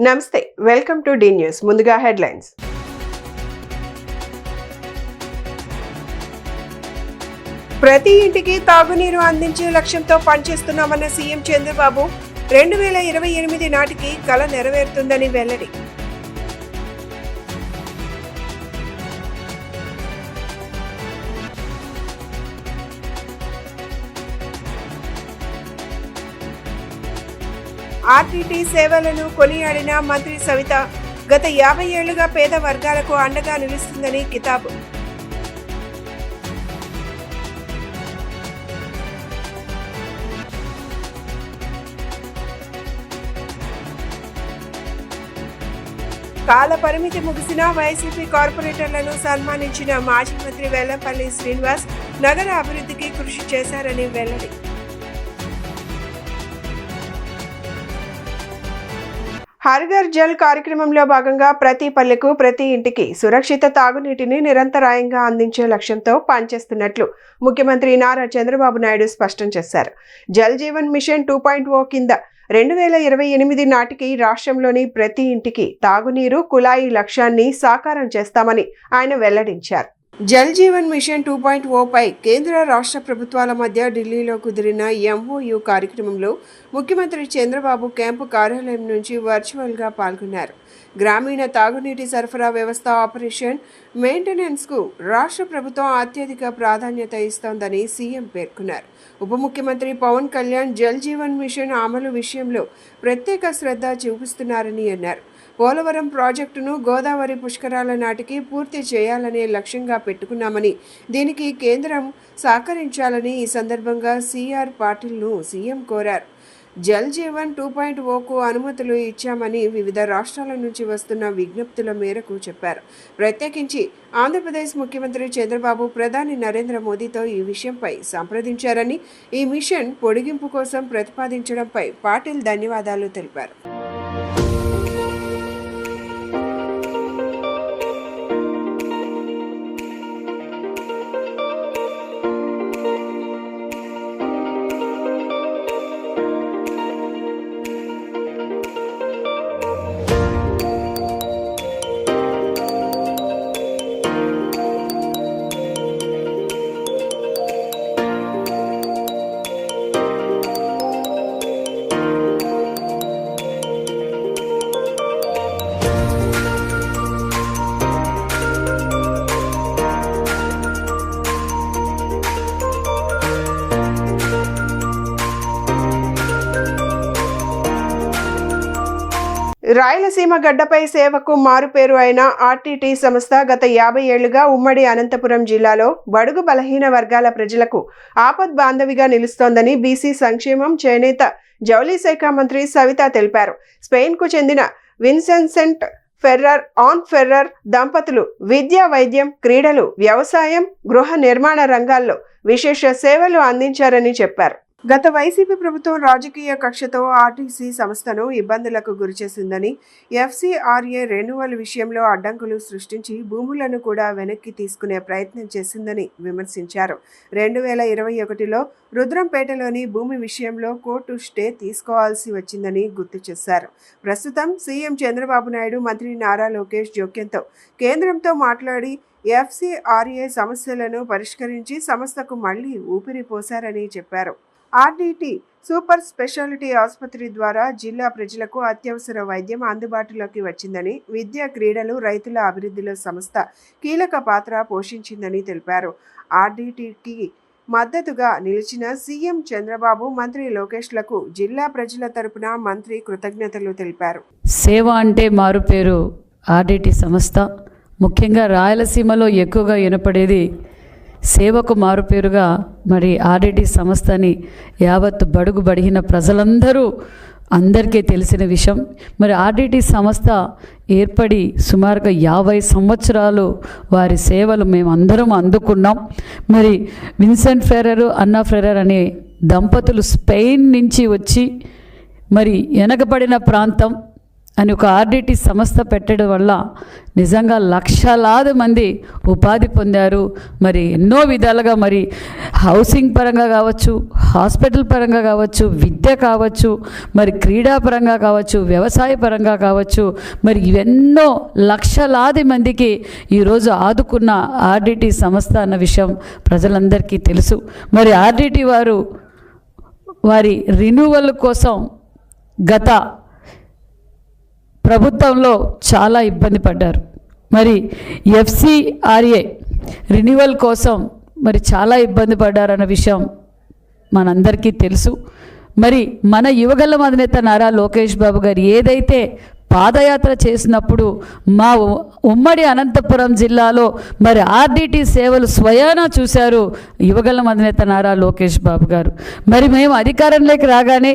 నమస్తే, welcome to D news. ముందుగా headlines. ప్రతి ఇంటికి తాగునీరు అందించే లక్ష్యంతో పనిచేస్తున్నామన్న సీఎం చంద్రబాబు 2028 నాటికి కల నెరవేరుతుందని వెల్లడి. ఆర్టీటీ సేవలను కొనియాడిన మంత్రి సవిత గత 50 ఏళ్లుగా పేద వర్గాలకు అండగా నిలుస్తుందని కితాబు. కాల పరిమితి ముగిసిన వైసీపీ కార్పొరేటర్లను సన్మానించిన మాజీ మంత్రి వెల్లంపల్లి శ్రీనివాస్ నగర అభివృద్ధికి కృషి చేశారని వెల్లడి. హర్ ఘర్ జల్ కార్యక్రమంలో భాగంగా ప్రతి పల్లెకు ప్రతి ఇంటికి సురక్షిత తాగునీటిని నిరంతరాయంగా అందించే లక్ష్యంతో పనిచేస్తున్నట్లు ముఖ్యమంత్రి నారా చంద్రబాబు నాయుడు స్పష్టం చేశారు. జల్ జీవన్ మిషన్ 2.0 కింద 2028 నాటికి రాష్ట్రంలోని ప్రతి ఇంటికి తాగునీరు కుళాయి లక్ష్యాన్ని సాకారం చేస్తామని ఆయన వెల్లడించారు. జల్ జీవన్ మిషన్ 2.0 పై కేంద్ర రాష్ట్ర ప్రభుత్వాల మధ్య ఢిల్లీలో కుదిరిన MOU కార్యక్రమంలో ముఖ్యమంత్రి చంద్రబాబు క్యాంపు కార్యాలయం నుంచి వర్చువల్గా పాల్గొన్నారు. గ్రామీణ తాగునీటి సరఫరా వ్యవస్థ ఆపరేషన్ మెయింటెనెన్స్కు రాష్ట్ర ప్రభుత్వం అత్యధిక ప్రాధాన్యత ఇస్తోందని సీఎం పేర్కొన్నారు. ఉప ముఖ్యమంత్రి పవన్ కళ్యాణ్ జల్ జీవన్ మిషన్ అమలు విషయంలో ప్రత్యేక శ్రద్ధ చూపిస్తున్నారని అన్నారు. పోలవరం ప్రాజెక్టును గోదావరి పుష్కరాల నాటికి పూర్తి చేయాలనే లక్ష్యంగా పెట్టుకున్నామని, దీనికి కేంద్రం సహకరించాలని ఈ సందర్భంగా సిఆర్ పాటిల్ను సీఎం కోరారు. జల్ జీవన్ 2.0కు అనుమతులు ఇచ్చామని వివిధ రాష్ట్రాల నుంచి వస్తున్న విజ్ఞప్తుల మేరకు చెప్పారు. ప్రత్యేకించి ఆంధ్రప్రదేశ్ ముఖ్యమంత్రి చంద్రబాబు ప్రధాని నరేంద్ర మోదీతో ఈ విషయంపై సంప్రదించారని, ఈ మిషన్ పొడిగింపు కోసం ప్రతిపాదించడంపై పాటిల్ ధన్యవాదాలు తెలిపారు. రాయలసీమ గడ్డపై సేవకు మారుపేరు అయిన ఆర్టీటీ సంస్థ గత 50 ఏళ్లుగా ఉమ్మడి అనంతపురం జిల్లాలో బడుగు బలహీన వర్గాల ప్రజలకు ఆపద్ బాంధవిగా నిలుస్తోందని బీసీ సంక్షేమం, చేనేత, జౌళి శాఖ మంత్రి సవిత తెలిపారు. స్పెయిన్కు చెందిన విన్సెంట్ ఫెర్రర్ దంపతులు విద్య, వైద్యం, క్రీడలు, వ్యవసాయం, గృహ నిర్మాణ రంగాల్లో విశేష సేవలు అందించారని చెప్పారు. గత వైసీపీ ప్రభుత్వం రాజకీయ కక్షతో ఆర్టీసీ సంస్థను ఇబ్బందులకు గురిచేసిందని, FCRA రెన్యువల్ విషయంలో అడ్డంకులు సృష్టించి భూములను కూడా వెనక్కి తీసుకునే ప్రయత్నం చేసిందని విమర్శించారు. 2021లో రుద్రంపేటలోని భూమి విషయంలో కోర్టు స్టే తీసుకోవాల్సి వచ్చిందని గుర్తు చేశారు. ప్రస్తుతం సీఎం చంద్రబాబు నాయుడు, మంత్రి నారా లోకేష్ జోక్యంతో కేంద్రంతో మాట్లాడి FCRA సమస్యలను పరిష్కరించి సంస్థకు మళ్లీ ఊపిరి పోశారని చెప్పారు. ఆర్టీటీ సూపర్ స్పెషాలిటీ ఆసుపత్రి ద్వారా జిల్లా ప్రజలకు అత్యవసర వైద్యం అందుబాటులోకి వచ్చిందని, విద్య, క్రీడలు, రైతుల అభివృద్ధిలో సంస్థ కీలక పాత్ర పోషించిందని తెలిపారు. ఆర్టీటీకి మద్దతుగా నిలిచిన సీఎం చంద్రబాబు, మంత్రి లోకేష్లకు జిల్లా ప్రజల తరపున మంత్రి కృతజ్ఞతలు తెలిపారు. సేవ అంటే మారుపేరు ఆర్టీటీ సంస్థ. ముఖ్యంగా రాయలసీమలో ఎక్కువగా వినపడేది సేవకు మారుపేరుగా మరి ఆర్టీటీ సంస్థని యావత్ బడుగు బడిగిన ప్రజలందరూ అందరికీ తెలిసిన విషయం. మరి ఆర్టీటీ సంస్థ ఏర్పడి సుమారుగా 50 సంవత్సరాలు వారి సేవలు మేమందరం అందుకున్నాం. మరి విన్సెంట్ ఫెర్రర్, అన్నా ఫెర్రర్ అనే దంపతులు స్పెయిన్ నుంచి వచ్చి మరి వెనకబడిన ప్రాంతం అని ఒక ఆర్టీటీ సంస్థ పెట్టడం వల్ల నిజంగా లక్షలాది మంది ఉపాధి పొందారు. మరి ఎన్నో విధాలుగా మరి హౌసింగ్ పరంగా కావచ్చు, హాస్పిటల్ పరంగా కావచ్చు, విద్య కావచ్చు, మరి క్రీడా పరంగా కావచ్చు, వ్యవసాయ పరంగా కావచ్చు, మరి ఇవెన్నో లక్షలాది మందికి ఈరోజు ఆదుకున్న ఆర్డిటి సంస్థ అన్న విషయం ప్రజలందరికీ తెలుసు. మరి ఆర్డిటి వారి రెన్యువల్ కోసం గత ప్రభుత్వంలో చాలా ఇబ్బంది పడ్డారు. మరి FCRA రెన్యువల్ కోసం మరి చాలా ఇబ్బంది పడ్డారన్న విషయం మనందరికీ తెలుసు. మరి మన యువగళం అధినేత నారా లోకేష్ బాబు గారు ఏదైతే పాదయాత్ర చేసినప్పుడు మా ఉమ్మడి అనంతపురం జిల్లాలో మరి ఆర్డిటి సేవలు స్వయాన చూశారు యువగళం అధినేత నారా లోకేష్ బాబు గారు. మరి మేము అధికారంలోకి రాగానే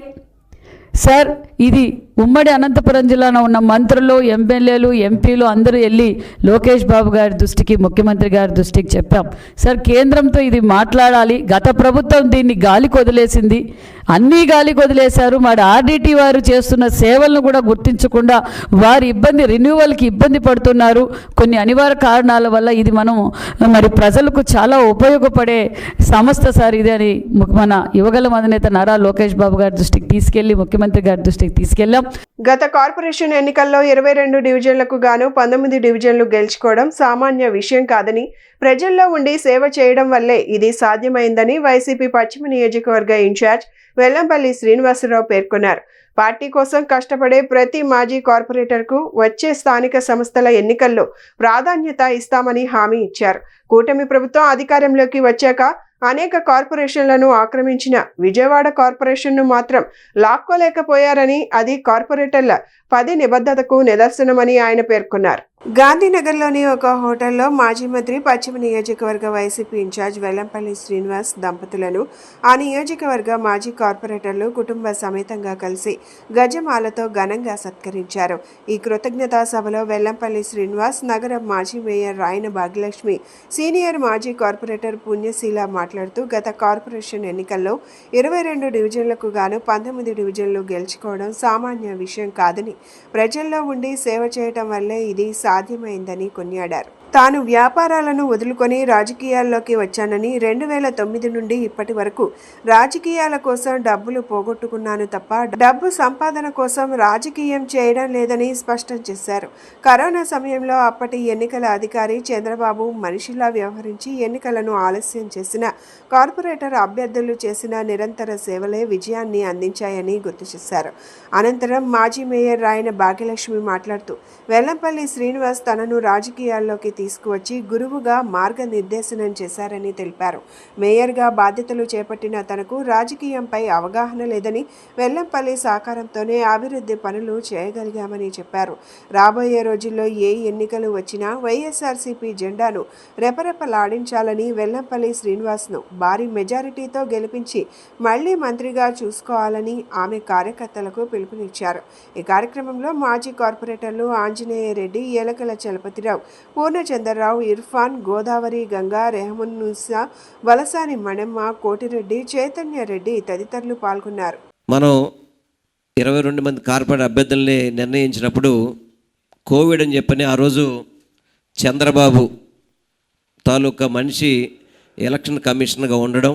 సార్ ఇది ఉమ్మడి అనంతపురం జిల్లాలో ఉన్న మంత్రులు, ఎమ్మెల్యేలు, ఎంపీలు అందరూ వెళ్ళి లోకేష్ బాబు గారి దృష్టికి, ముఖ్యమంత్రి గారి దృష్టికి చెప్పాం. సార్ కేంద్రంతో ఇది మాట్లాడాలి, గత ప్రభుత్వం దీన్ని గాలికి వదిలేసింది, అన్నీ గాలికి వదిలేశారు. మరి ఆర్డిటి వారు చేస్తున్న సేవలను కూడా గుర్తించకుండా వారి రెన్యువల్కి ఇబ్బంది పడుతున్నారు. కొన్ని అనివార్య కారణాల వల్ల ఇది మరి ప్రజలకు చాలా ఉపయోగపడే సంస్థ సార్ ఇది అని మన యువగళం అధినేత నారా లోకేష్ బాబు గారి దృష్టికి తీసుకెళ్లి ముఖ్యమంత్రి గారి దృష్టికి తీసుకెళ్లాం. గత కార్పొరేషన్ ఎన్నికల్లో 22 డివిజన్లకు గాను 19 డివిజన్లు గెలుచుకోవడం సామాన్య విషయం కాదని, ప్రజల్లో ఉండి సేవ చేయడం వల్లే ఇది సాధ్యమైందని వైసీపీ పశ్చిమ నియోజకవర్గ ఇన్ఛార్జ్ వెల్లంపల్లి శ్రీనివాసరావు పేర్కొన్నారు. పార్టీ కోసం కష్టపడే ప్రతి మాజీ కార్పొరేటర్కు వచ్చే స్థానిక సంస్థల ఎన్నికల్లో ప్రాధాన్యత ఇస్తామని హామీ ఇచ్చారు. కూటమి ప్రభుత్వం అధికారంలోకి వచ్చాక అనేక కార్పొరేషన్లను ఆక్రమించిన విజయవాడ కార్పొరేషన్ను మాత్రం లాక్కోలేకపోయారని, అది కార్పొరేటర్ల 10 నిబద్ధతకు నిదర్శనమని ఆయన పేర్కొన్నారు. గాంధీనగర్లోని ఒక హోటల్లో మాజీ మంత్రి పశ్చిమ నియోజకవర్గ వైసీపీ ఇన్ఛార్జ్ వెల్లంపల్లి శ్రీనివాస్ దంపతులను ఆ నియోజకవర్గ మాజీ కార్పొరేటర్లు కుటుంబ సమేతంగా కలిసి గజమాలతో ఘనంగా సత్కరించారు. ఈ కృతజ్ఞతా సభలో వెల్లంపల్లి శ్రీనివాస్, నగర మాజీ మేయర్ రాయన భాగ్యలక్ష్మి, సీనియర్ మాజీ కార్పొరేటర్ పుణ్యశీల మాట్లాడుతూ గత కార్పొరేషన్ ఎన్నికల్లో 22 డివిజన్లకు గాను 19 డివిజన్లు గెలుచుకోవడం సామాన్య విషయం కాదని, ప్రజల్లో ఉండి సేవ చేయటం వల్లే ఇది సాధ్యమైందని కొనియాడారు. తాను వ్యాపారాలను వదులుకొని రాజకీయాల్లోకి వచ్చానని, 2009 నుండి ఇప్పటి వరకు రాజకీయాల కోసం డబ్బులు పోగొట్టుకున్నాను తప్ప డబ్బు సంపాదన కోసం రాజకీయం చేయడం లేదని స్పష్టం చేశారు. కరోనా సమయంలో అప్పటి ఎన్నికల అధికారి చంద్రబాబు మనిషిలా వ్యవహరించి ఎన్నికలను ఆలస్యం చేసిన కార్పొరేటర్ అభ్యర్థులు చేసిన నిరంతర సేవలే విజయాన్ని అందించాయని గుర్తు చేశారు. అనంతరం మాజీ మేయర్ రాయన భాగ్యలక్ష్మి మాట్లాడుతూ వెల్లంపల్లి శ్రీనివాస్ తనను రాజకీయాల్లోకి తీసుకువచ్చి గురువుగా మార్గనిర్దేశనం చేశారని తెలిపారు. మేయర్గా బాధ్యతలు చేపట్టిన తనకు రాజకీయంపై అవగాహన లేదని, వెల్లంపల్లి సహకారంతోనే అభివృద్ధి పనులు చేయగలిగామని చెప్పారు. రాబోయే రోజుల్లో ఏ ఎన్నికలు వచ్చినా వైఎస్ఆర్సీపీ జెండాను రెపరెపలాడించాలని, వెల్లంపల్లి శ్రీనివాస్ను భారీ మెజారిటీతో గెలిపించి మళ్లీ మంత్రిగా చూసుకోవాలని ఆమె కార్యకర్తలకు పిలుపునిచ్చారు. ఈ కార్యక్రమంలో మాజీ కార్పొరేటర్లు ఆంజనేయ రెడ్డి, ఎలకల చలపతిరావు, పూర్ణచంద్రరావు, ఇర్ఫాన్, గోదావరి, గంగా, రెహమున్నుసా, వలసాని మణమ్మ, కోటిరెడ్డి, చైతన్య రెడ్డి తదితరులు పాల్గొన్నారు. మనం 22 మంది కార్పొరేట్ అభ్యర్థుల్ని నిర్ణయించినప్పుడు కోవిడ్ అని చెప్పని ఆ రోజు చంద్రబాబు తాలూకా మనిషి ఎలక్షన్ కమిషనర్గా ఉండడం,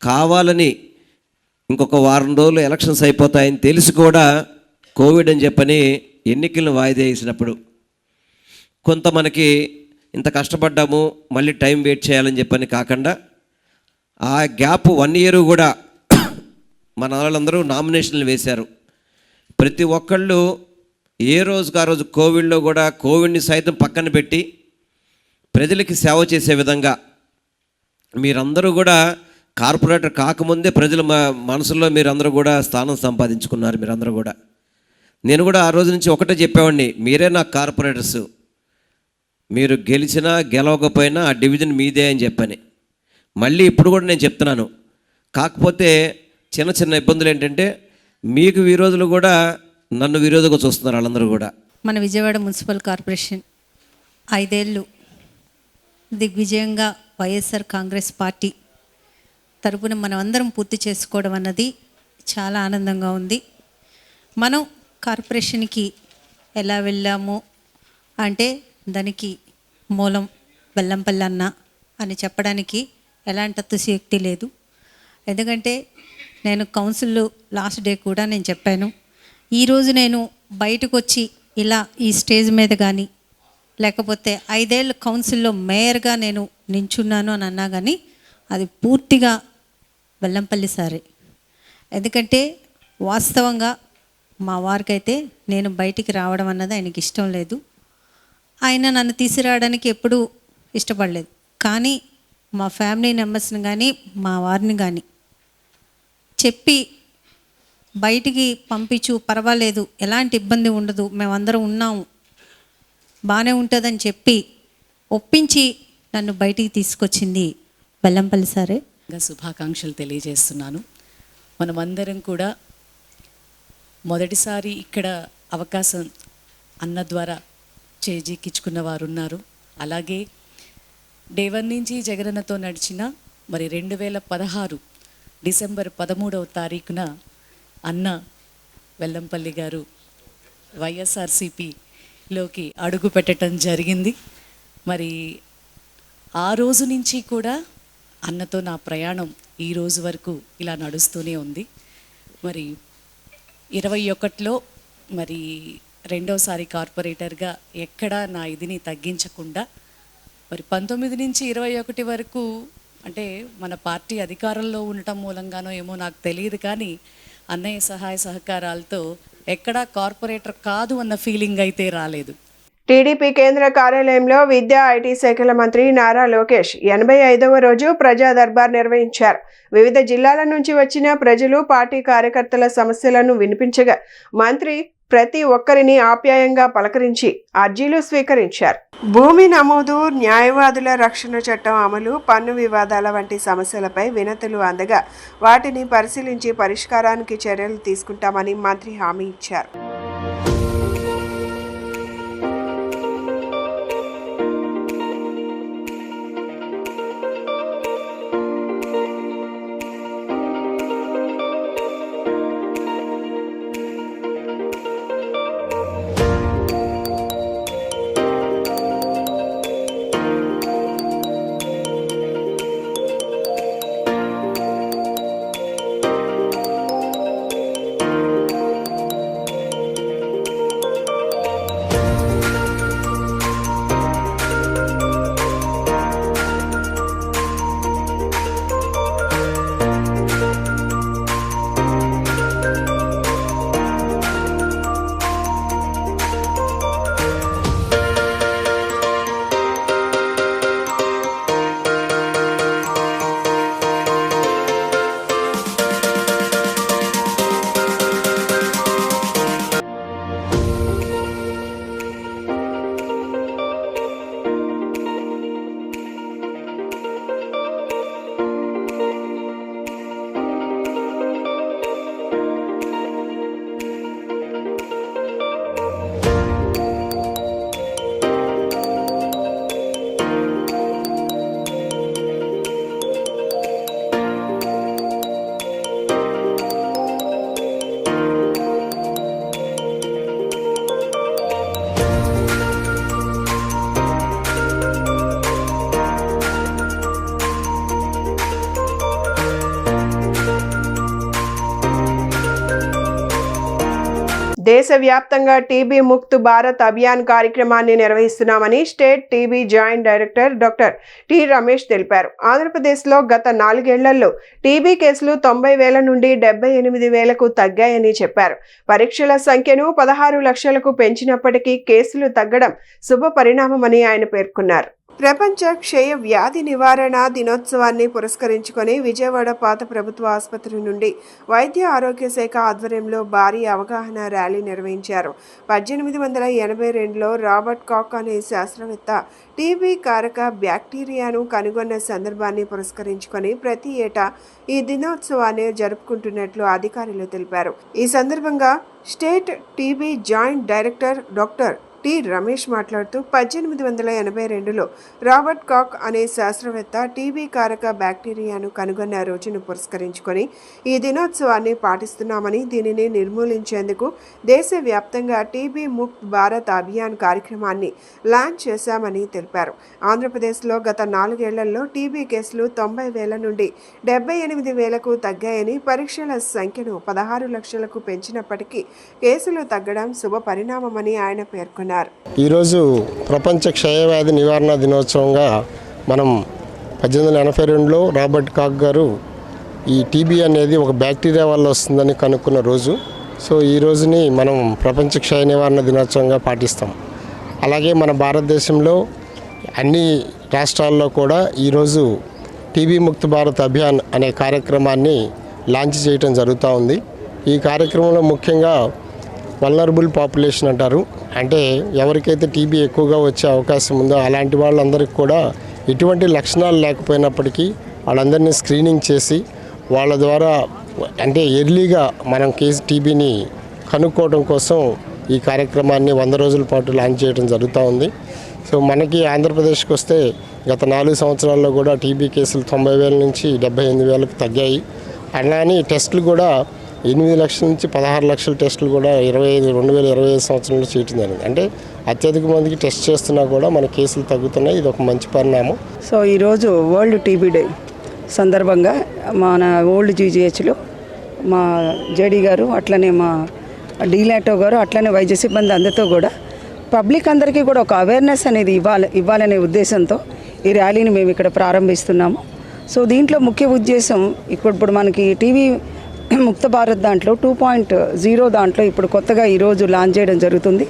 కావాలని ఇంకొక వారం రోజులు ఎలక్షన్స్ అయిపోతాయని తెలిసి కూడా కోవిడ్ అని చెప్పని ఎన్నికలను వాయిదా వేసినప్పుడు కొంత మనకి ఇంత కష్టపడ్డాము, మళ్ళీ టైం వెయిట్ చేయాలని చెప్పని కాకుండా ఆ గ్యాప్ 1 ఇయర్ కూడా మన వాళ్ళందరూ నామినేషన్లు వేశారు. ప్రతి ఒక్కళ్ళు ఏ రోజుకు ఆ రోజు కోవిడ్లో కూడా కోవిడ్ని సైతం పక్కన పెట్టి ప్రజలకి సేవ చేసే విధంగా మీరందరూ కూడా కార్పొరేటర్ కాకముందే ప్రజల మనసులో మీరందరూ కూడా స్థానం సంపాదించుకున్నారు. మీరందరూ కూడా, నేను కూడా ఆ రోజు నుంచి ఒకటే చెప్పేవాడిని, మీరే నా కార్పొరేటర్స్, మీరు గెలిచినా గెలవకపోయినా ఆ డివిజన్ మీదే అని చెప్పని. మళ్ళీ ఇప్పుడు కూడా నేను చెప్తున్నాను. కాకపోతే చిన్న చిన్న ఇబ్బందులు ఏంటంటే మీకు విరోధులు కూడా నన్ను విరోధంగా చూస్తున్నారు వాళ్ళందరూ కూడా. మన విజయవాడ మున్సిపల్ కార్పొరేషన్ 5 ఏళ్ళు దిగ్విజయంగా వైఎస్ఆర్ కాంగ్రెస్ పార్టీ తరపున మనం అందరం పూర్తి చేసుకోవడం అన్నది చాలా ఆనందంగా ఉంది. మనం కార్పొరేషన్కి ఎలా వెళ్ళాము అంటే దానికి మూలం వెల్లంపల్లి అన్న అని చెప్పడానికి ఎలాంటి అతిశయోక్తి లేదు. ఎందుకంటే నేను కౌన్సిల్లో లాస్ట్ డే కూడా నేను చెప్పాను, ఈరోజు నేను బయటకు వచ్చి ఇలా ఈ స్టేజ్ మీద కానీ లేకపోతే 5 ఏళ్ళ కౌన్సిల్లో మేయర్గా నేను నించున్నాను అని అన్నా కానీ అది పూర్తిగా వెల్లంపల్లి సారే. ఎందుకంటే వాస్తవంగా మా వారికైతే నేను బయటికి రావడం అన్నది ఆయనకి ఇష్టం లేదు. ఆయన నన్ను తీసుకురావడానికి ఎప్పుడూ ఇష్టపడలేదు. కానీ మా ఫ్యామిలీ మెంబర్స్ని కానీ మా వారిని కానీ చెప్పి బయటికి పంపించు, పర్వాలేదు, ఎలాంటి ఇబ్బంది ఉండదు, మేమందరం ఉన్నాము, బాగానే ఉంటుందని చెప్పి ఒప్పించి నన్ను బయటికి తీసుకొచ్చింది వెల్లంపల్లి సారే. శుభాకాంక్షలు తెలియజేస్తున్నాను. మనమందరం కూడా మొదటిసారి ఇక్కడ అవకాశం అన్న ద్వారా చేజిక్కించుకున్న వారు ఉన్నారు. అలాగే డే 1 నుంచి జగనన్నతో నడిచిన మరి 2016 డిసెంబర్ 13వ తారీఖున అన్న వెల్లంపల్లి గారు వైఎస్ఆర్సీపీలోకి అడుగు పెట్టడం జరిగింది. మరి ఆ రోజు నుంచి కూడా అన్నతో నా ప్రయాణం ఈ రోజు వరకు ఇలా నడుస్తూనే ఉంది. మరి 21లో మరి రెండోసారి కార్పొరేటర్గా ఎక్కడా నా ఇదిని తగ్గించకుండా మరి 19 నుంచి 21 వరకు అంటే మన పార్టీ అధికారంలో ఉండటం మూలంగానో ఏమో నాకు తెలియదు, కానీ అన్నయ్య సహాయ సహకారాలతో ఎక్కడా కార్పొరేటర్ కాదు అన్న ఫీలింగ్ అయితే రాలేదు. టీడీపీ కేంద్ర కార్యాలయంలో విద్యా ఐటీ శాఖల మంత్రి నారా లోకేష్ 85వ రోజు ప్రజా దర్బార్ నిర్వహించారు. వివిధ జిల్లాల నుంచి వచ్చిన ప్రజలు పార్టీ కార్యకర్తల సమస్యలను వినిపించగా మంత్రి ప్రతి ఒక్కరిని ఆప్యాయంగా పలకరించి అర్జీలు స్వీకరించారు. భూమి నమోదు, న్యాయవాదుల రక్షణ చట్టం అమలు, పన్ను వివాదాల వంటి సమస్యలపై వినతులు అందగా వాటిని పరిశీలించి పరిష్కారానికి చర్యలు తీసుకుంటామని మంత్రి హామీ ఇచ్చారు. దేశవ్యాప్తంగా టీబీ ముక్త్ భారత్ అభియాన్ కార్యక్రమాన్ని నిర్వహిస్తున్నామని state TB joint director doctor T Ramesh తెలిపారు. ఆంధ్రప్రదేశ్లో గత 4 ఏళ్లలో టీబీ కేసులు 90,000 నుండి 78,000కు తగ్గాయని చెప్పారు. పరీక్షల సంఖ్యను 16 లక్షలకు పెంచినప్పటికీ కేసులు తగ్గడం శుభ పరిణామమని ఆయన పేర్కొన్నారు. ప్రపంచ క్షయ వ్యాధి నివారణ దినోత్సవాన్ని పురస్కరించుకొని విజయవాడ పాత ప్రభుత్వ ఆసుపత్రి నుండి వైద్య ఆరోగ్య శాఖ ఆధ్వర్యంలో భారీ అవగాహన ర్యాలీ నిర్వహించారు. 1882లో రాబర్ట్ కాక్ అనే శాస్త్రవేత్త టీబీ కారక బ్యాక్టీరియాను కనుగొన్న సందర్భాన్ని పురస్కరించుకొని ప్రతి ఏటా ఈ దినోత్సవాన్ని జరుపుకుంటున్నట్లు అధికారులు తెలిపారు. ఈ సందర్భంగా state TB joint director doctor T Ramesh మాట్లాడుతూ 1882లో రాబర్ట్ కాక్ అనే శాస్త్రవేత్త టీబీ కారక బ్యాక్టీరియాను కనుగొన్న రోజును పురస్కరించుకొని ఈ దినోత్సవాన్ని పాటిస్తున్నామని, దీనిని నిర్మూలించేందుకు దేశవ్యాప్తంగా టీబీ ముక్త్ భారత్ అభియాన్ కార్యక్రమాన్ని లాంచ్ చేశామని తెలిపారు. ఆంధ్రప్రదేశ్లో గత 4 ఏళ్లలో టీబీ కేసులు 90,000 నుండి 78,000కు తగ్గాయని, పరీక్షల సంఖ్యను 16 లక్షలకు పెంచినప్పటికీ కేసులు తగ్గడం శుభ పరిణామమని ఆయన పేర్కొన్నారు. ఈరోజు ప్రపంచ క్షయవ్యాధి నివారణ దినోత్సవంగా మనం 1882లో రాబర్ట్ కాక్ గారు ఈ టీబీ అనేది ఒక బ్యాక్టీరియా వల్ల వస్తుందని కనుక్కున్న రోజు. సో ఈ రోజుని మనం ప్రపంచ క్షయ నివారణ దినోత్సవంగా పాటిస్తాం. అలాగే మన భారతదేశంలో అన్ని రాష్ట్రాల్లో కూడా ఈరోజు టీబీ ముక్త్ భారత్ అభియాన్ అనే కార్యక్రమాన్ని లాంచ్ చేయడం జరుగుతూ ఉంది. ఈ కార్యక్రమంలో ముఖ్యంగా వల్నరబుల్ పాపులేషన్ అంటారు, అంటే ఎవరికైతే టీబీ ఎక్కువగా వచ్చే అవకాశం ఉందో అలాంటి వాళ్ళందరికీ కూడా ఎటువంటి లక్షణాలు లేకపోయినప్పటికీ వాళ్ళందరినీ స్క్రీనింగ్ చేసి వాళ్ళ ద్వారా అంటే ఎర్లీగా మనం టీబీని కనుక్కోవడం కోసం ఈ కార్యక్రమాన్ని 100 రోజుల పాటు లాంచ్ చేయడం జరుగుతూ ఉంది. సో మనకి ఆంధ్రప్రదేశ్కి వస్తే గత 4 సంవత్సరాల్లో కూడా టీబీ కేసులు 90,000 నుంచి 78,000కు తగ్గాయి. అలానే టెస్టులు కూడా 8 లక్షల నుంచి 16 లక్షల టెస్టులు కూడా 2025 సంవత్సరంలో చేయడం జరిగింది. అంటే అత్యధిక మందికి టెస్ట్ చేస్తున్నా కూడా మన కేసులు తగ్గుతున్నాయి. ఇది ఒక మంచి పరిణామం. సో ఈరోజు వరల్డ్ టీబీ డే సందర్భంగా మన ఓల్డ్ జీజీహెచ్లో మా జేడీ గారు, అట్లనే మా డీలాటో గారు, అట్లనే వైద్య సిబ్బంది అందరితో కూడా పబ్లిక్ అందరికీ కూడా ఒక అవేర్నెస్ అనేది ఇవ్వాలనే ఉద్దేశంతో ఈ ర్యాలీని మేము ఇక్కడ ప్రారంభిస్తున్నాము. సో దీంట్లో ముఖ్య ఉద్దేశం ఇప్పుడు మనకి టీవీ ముక్త భారత్ దాంట్లో 2.0 దాంట్లో ఇప్పుడు కొత్తగా ఈరోజు లాంచ్ చేయడం జరుగుతుంది.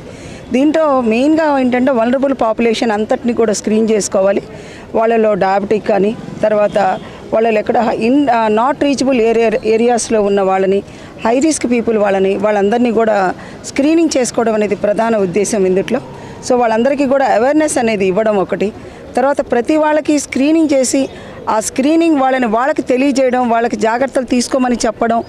దీంట్లో మెయిన్గా ఏంటంటే వల్నరబుల్ పాపులేషన్ అంతటిని కూడా స్క్రీన్ చేసుకోవాలి. వాళ్ళలో డయాబెటిక్ కానీ, తర్వాత వాళ్ళలో ఎక్కడ నాట్ రీచబుల్ ఏరియాస్లో ఉన్న వాళ్ళని, హై రిస్క్ పీపుల్ వాళ్ళందరినీ కూడా స్క్రీనింగ్ చేసుకోవడం అనేది ప్రధాన ఉద్దేశం ఇందులో. సో వాళ్ళందరికీ కూడా అవేర్నెస్ అనేది ఇవ్వడం ఒకటి. తర్వాత ప్రతి వాళ్ళకి స్క్రీనింగ్ చేసి ఆ స్క్రీనింగ్ వాళ్ళకి తెలియజేయడం, వాళ్ళకి జాగ్రత్తలు తీసుకోమని చెప్పడం.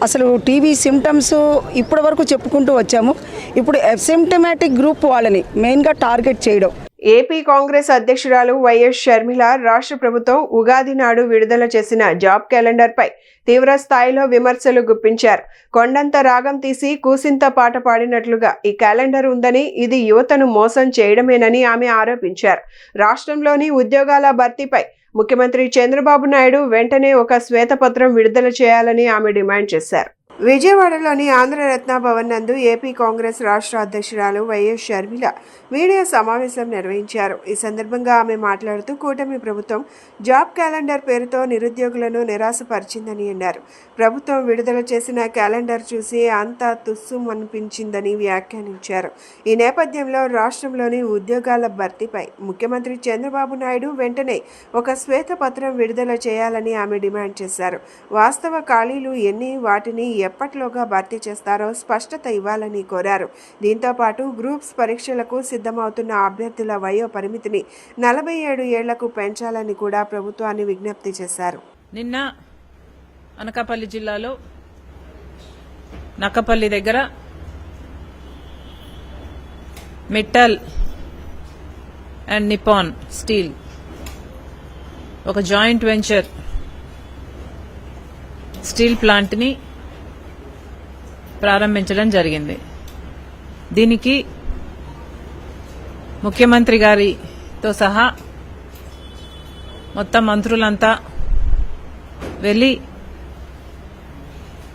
అసలు టీబీ సిమ్టమ్స్ ఇప్పటి వరకు చెప్పుకుంటూ వచ్చాము. ఇప్పుడు అసిమ్టమాటిక్ గ్రూప్ వాళ్ళని మెయిన్గా టార్గెట్ చేయడం. ఏపీ కాంగ్రెస్ అధ్యక్షురాలు వైఎస్ షర్మిల రాష్ట్ర ప్రభుత్వం ఉగాది నాడు విడుదల చేసిన జాబ్ క్యాలెండర్పై తీవ్ర స్థాయిలో విమర్శలు గుప్పించారు. కొండంత రాగం తీసి కూసింత పాట పాడినట్లుగా ఈ క్యాలెండర్ ఉందని, ఇది యువతను మోసం చేయడమేనని ఆమె ఆరోపించారు. రాష్ట్రంలోని ఉద్యోగాల భర్తీపై ముఖ్యమంత్రి చంద్రబాబు నాయుడు వెంటనే ఒక శ్వేతపత్రం విడుదల చేయాలని ఆమె డిమాండ్ చేశారు. విజయవాడలోని ఆంధ్రరత్న భవన్ నందు ఏపీ కాంగ్రెస్ రాష్ట్ర అధ్యక్షురాలు వైఎస్ షర్మిల మీడియా సమావేశం నిర్వహించారు. ఈ సందర్భంగా ఆమె మాట్లాడుతూ కూటమి ప్రభుత్వం జాబ్ క్యాలెండర్ పేరుతో నిరుద్యోగులను నిరాశపరిచిందని అన్నారు. ప్రభుత్వం విడుదల చేసిన క్యాలెండర్ చూసి అంతా తుస్సుమనిపించిందని వ్యాఖ్యానించారు. ఈ నేపథ్యంలో రాష్ట్రంలోని ఉద్యోగాల భర్తీపై ముఖ్యమంత్రి చంద్రబాబు నాయుడు వెంటనే ఒక శ్వేతపత్రం విడుదల చేయాలని ఆమె డిమాండ్ చేశారు. వాస్తవ ఖాళీలు ఎన్ని, వాటిని ఎప్పటిలోగా భర్తీ చేస్తారో స్పష్టత ఇవ్వాలని కోరారు. దీంతో పాటు గ్రూప్స్ పరీక్షలకు సిద్ధమవుతున్న అభ్యర్థుల వయో పరిమితిని 47 ఏళ్లకు పెంచాలని కూడా ప్రభుత్వాన్ని విజ్ఞప్తి చేశారు. నిన్న అనకాపల్లి జిల్లాలో నక్కపల్లి దగ్గర మిట్టల్ అండ్ నిపాన్ స్టీల్ ఒక జాయింట్ వెంచర్ స్టీల్ ప్లాంట్ని ప్రారంభించడం జరిగింది. దీనికి ముఖ్యమంత్రి గారితో సహా మొత్తం మంత్రులంతా వెళ్లి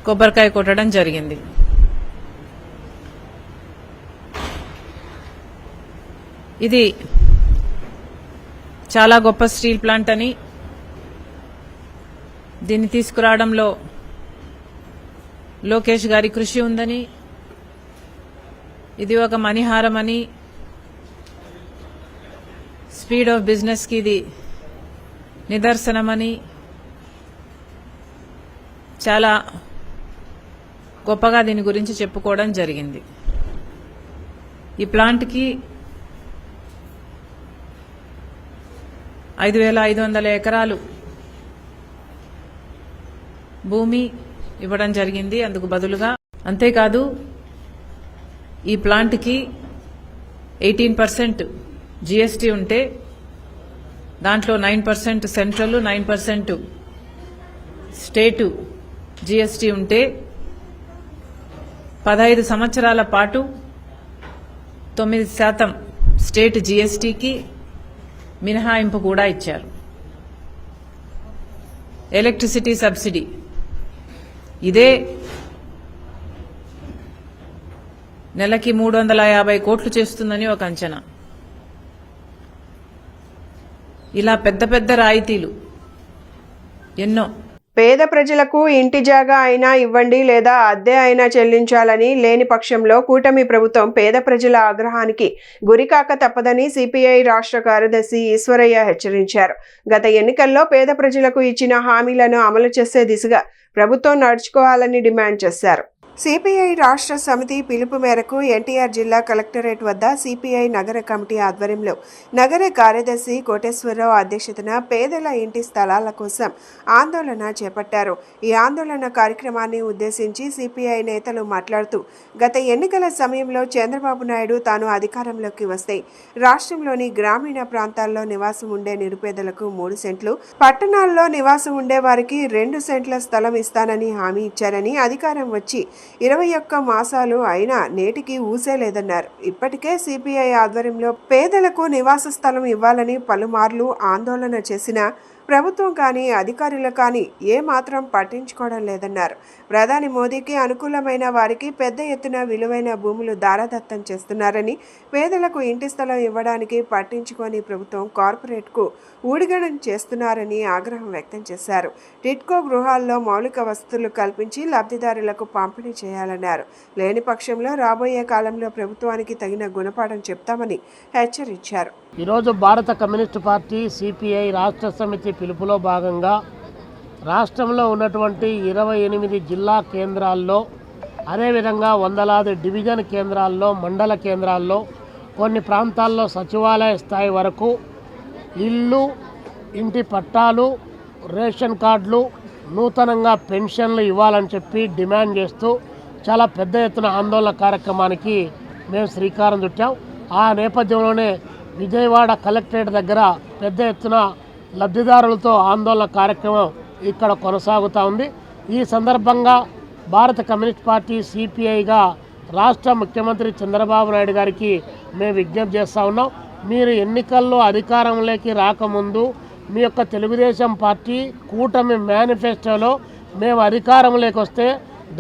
కొబ్బరికాయ కొట్టడం జరిగింది. ఇది చాలా గొప్ప స్టీల్ ప్లాంట్ అని, దీన్ని తీసుకురావడంలో లోకేష్ గారి కృషి ఉందని, ఇది ఒక మణిహారమని, స్పీడ్ ఆఫ్ బిజినెస్కి ఇది నిదర్శనమని చాలా గొప్పగా దీని గురించి చెప్పుకోవడం జరిగింది. ఈ ప్లాంట్కి 5,500 ఎకరాలు భూమి ఇవ్వడం జరిగింది అందుకు బదులుగా. అంతేకాదు ఈ ప్లాంట్కి 18% జిఎస్టీ ఉంటే దాంట్లో 9% సెంట్రల్, 9% స్టేటు జిఎస్టీ ఉంటే 15 సంవత్సరాల పాటు 9% స్టేట్ జిఎస్టీకి మినహాయింపు కూడా ఇచ్చారు. ఎలక్ట్రిసిటీ సబ్సిడీ ఇదే నెలకి 350 కోట్లు చేస్తుందని ఒక అంచనా. ఇలా పెద్ద పెద్ద రాయితీలు ఎన్నో. పేద ప్రజలకు ఇంటి జాగా అయినా ఇవ్వండి లేదా అద్దె అయినా చెల్లించాలని లేని పక్షంలో కూటమి ప్రభుత్వం పేద ప్రజల ఆగ్రహానికి గురికాక తప్పదని సిపిఐ రాష్ట్ర కార్యదర్శి ఈశ్వరయ్య హెచ్చరించారు. గత ఎన్నికల్లో పేద ప్రజలకు ఇచ్చిన హామీలను అమలు చేసే దిశగా ప్రభుత్వం నడుచుకోవాలని డిమాండ్ చేశారు. సిపిఐ రాష్ట్ర సమితి పిలుపు మేరకు ఎన్టీఆర్ జిల్లా కలెక్టరేట్ వద్ద సిపిఐ నగర కమిటీ ఆధ్వర్యంలో నగర కార్యదర్శి కోటేశ్వరరావు అధ్యక్షతన పేదల ఇంటి స్థలాల కోసం ఆందోళన చేపట్టారు. ఈ ఆందోళన కార్యక్రమాన్ని ఉద్దేశించి సిపిఐ నేతలు మాట్లాడుతూ, గత ఎన్నికల సమయంలో చంద్రబాబు నాయుడు తాను అధికారంలోకి వస్తే రాష్ట్రంలోని గ్రామీణ ప్రాంతాల్లో నివాసం ఉండే నిరుపేదలకు 3 సెంట్లు, పట్టణాల్లో నివాసం ఉండే వారికి 2 సెంట్ల స్థలం ఇస్తానని హామీ ఇచ్చారని, అధికారం వచ్చి 21 మాసాలు అయినా నేటికి ఊసేలేదన్నారు. ఇప్పటికే సిపిఐ ఆధ్వర్యంలో పేదలకు నివాస స్థలం ఇవ్వాలని పలుమార్లు ఆందోళన చేసినా ప్రభుత్వం కానీ అధికారులు కానీ ఏమాత్రం పట్టించుకోవడం లేదన్నారు. ప్రధాని మోదీకి అనుకూలమైన వారికి పెద్ద ఎత్తున విలువైన భూములు దారాదత్తం చేస్తున్నారని, పేదలకు ఇంటి స్థలం ఇవ్వడానికి పట్టించుకొని ప్రభుత్వం కార్పొరేట్కు ఊడిగడం చేస్తున్నారని ఆగ్రహం వ్యక్తం చేశారు. టిడ్కో గృహాల్లో మౌలిక వసతులు కల్పించి లబ్ధిదారులకు పంపిణీ చేయాలన్నారు. లేని పక్షంలో రాబోయే కాలంలో ప్రభుత్వానికి తగిన గుణపాఠం చెప్తామని హెచ్చరించారు. ఈరోజు భారత కమ్యూనిస్టు పార్టీ సిపిఐ రాష్ట్ర సమితి పిలుపులో భాగంగా రాష్ట్రంలో ఉన్నటువంటి 28 జిల్లా కేంద్రాల్లో, అదేవిధంగా వందలాది డివిజన్ కేంద్రాల్లో, మండల కేంద్రాల్లో, కొన్ని ప్రాంతాల్లో సచివాలయ స్థాయి వరకు ఇల్లు, ఇంటి పట్టాలు, రేషన్ కార్డులు, నూతనంగా పెన్షన్లు ఇవ్వాలని చెప్పి డిమాండ్ చేస్తూ చాలా పెద్ద ఎత్తున ఆందోళన కార్యక్రమానికి మేము శ్రీకారం చుట్టాం. ఆ నేపథ్యంలోనే విజయవాడ కలెక్టరేట్ దగ్గర పెద్ద ఎత్తున లబ్ధిదారులతో ఆందోళన కార్యక్రమం ఇక్కడ కొనసాగుతూ ఉంది. ఈ సందర్భంగా భారత కమ్యూనిస్ట్ పార్టీ సిపిఐగా రాష్ట్ర ముఖ్యమంత్రి చంద్రబాబు నాయుడు గారికి మేము విజ్ఞప్తి చేస్తూ ఉన్నాం. మీరు ఎన్నికల్లో అధికారంలోకి రాకముందు మీ యొక్క తెలుగుదేశం పార్టీ కూటమి మేనిఫెస్టోలో మేము అధికారంలోకి వస్తే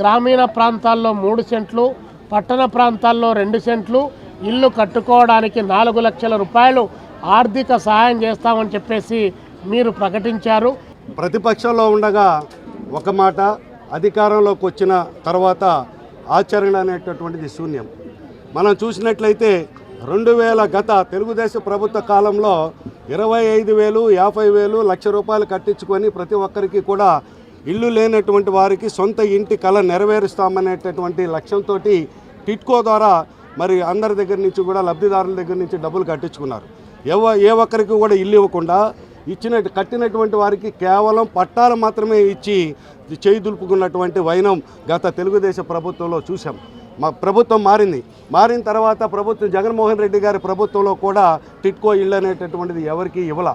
గ్రామీణ ప్రాంతాల్లో 3 సెంట్లు, పట్టణ ప్రాంతాల్లో 2 సెంట్లు, ఇల్లు కట్టుకోవడానికి 4 లక్షల రూపాయలు ఆర్థిక సహాయం చేస్తామని చెప్పేసి మీరు ప్రకటించారు. ప్రతిపక్షంలో ఉండగా ఒక మాట, అధికారంలోకి వచ్చిన తర్వాత ఆచరణ అనేటటువంటిది శూన్యం. మనం చూసినట్లయితే 2000 గత తెలుగుదేశం ప్రభుత్వ కాలంలో 25,000, 50,000, ₹1,00,000 కట్టించుకొని ప్రతి ఒక్కరికి కూడా ఇల్లు లేనటువంటి వారికి సొంత ఇంటి కళ నెరవేరుస్తామనేటటువంటి లక్ష్యంతో టిడ్కో ద్వారా మరి అందరి దగ్గర నుంచి కూడా లబ్ధిదారుల దగ్గర నుంచి డబ్బులు కట్టించుకున్నారు. ఏ ఒక్కరికి కూడా ఇల్లు ఇవ్వకుండా కట్టినటువంటి వారికి కేవలం పట్టాలు మాత్రమే ఇచ్చి చేయి దులుపుకున్నటువంటి వైనం గత తెలుగుదేశం ప్రభుత్వంలో చూసాం. మా ప్రభుత్వం మారిన తర్వాత ప్రభుత్వం జగన్మోహన్ రెడ్డి గారి ప్రభుత్వంలో కూడా టిడ్కో ఇళ్ళు అనేటటువంటిది ఎవరికి ఇవ్వాల.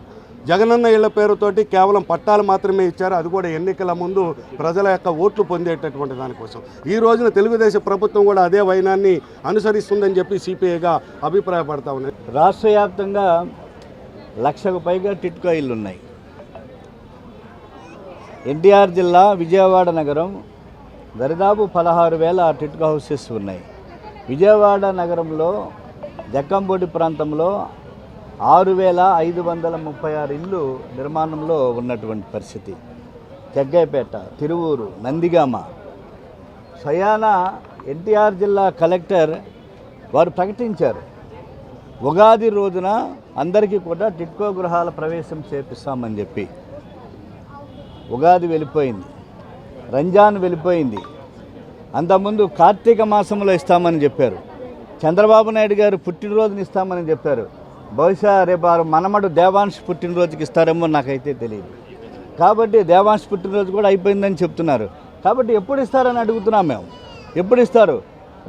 జగనన్న ఇళ్ల పేరుతోటి కేవలం పట్టాలు మాత్రమే ఇచ్చారు. అది కూడా ఎన్నికల ముందు ప్రజల యొక్క ఓట్లు పొందేటటువంటి దానికోసం. ఈ రోజున తెలుగుదేశం ప్రభుత్వం కూడా అదే వైనాన్ని అనుసరిస్తుందని చెప్పి సిపిఐగా అభిప్రాయపడతా ఉన్నాయి. రాష్ట్ర వ్యాప్తంగా 1,00,000కు పైగా టిడ్కో ఇళ్ళు ఉన్నాయి. ఎన్టీఆర్ జిల్లా విజయవాడ నగరం దరిదాపు 16,000 టిడ్కో హౌసెస్ ఉన్నాయి. విజయవాడ నగరంలో జక్కంపూడి ప్రాంతంలో 6,536 ఇళ్ళు నిర్మాణంలో ఉన్నటువంటి పరిస్థితి. జగ్గైపేట, తిరువూరు, నందిగామ స్వయాన ఎన్టీఆర్ జిల్లా కలెక్టర్ వారు ప్రకటించారు, ఉగాది రోజున అందరికీ కూడా టిడ్కో గృహాల ప్రవేశం చేపిస్తామని చెప్పి. ఉగాది వెళ్ళిపోయింది, రంజాన్ వెళ్ళిపోయింది, అంతకుముందు కార్తీక మాసంలో ఇస్తామని చెప్పారు. చంద్రబాబు నాయుడు గారు పుట్టినరోజుని ఇస్తామని చెప్పారు. బహుశా రేపు మనమడు దేవాంశ్ పుట్టినరోజుకి ఇస్తారేమో నాకైతే తెలియదు. కాబట్టి దేవాంశ్ పుట్టినరోజు కూడా అయిపోయిందని చెప్తున్నారు. కాబట్టి ఎప్పుడు ఇస్తారని అడుగుతున్నాం మేము. ఎప్పుడు ఇస్తారు?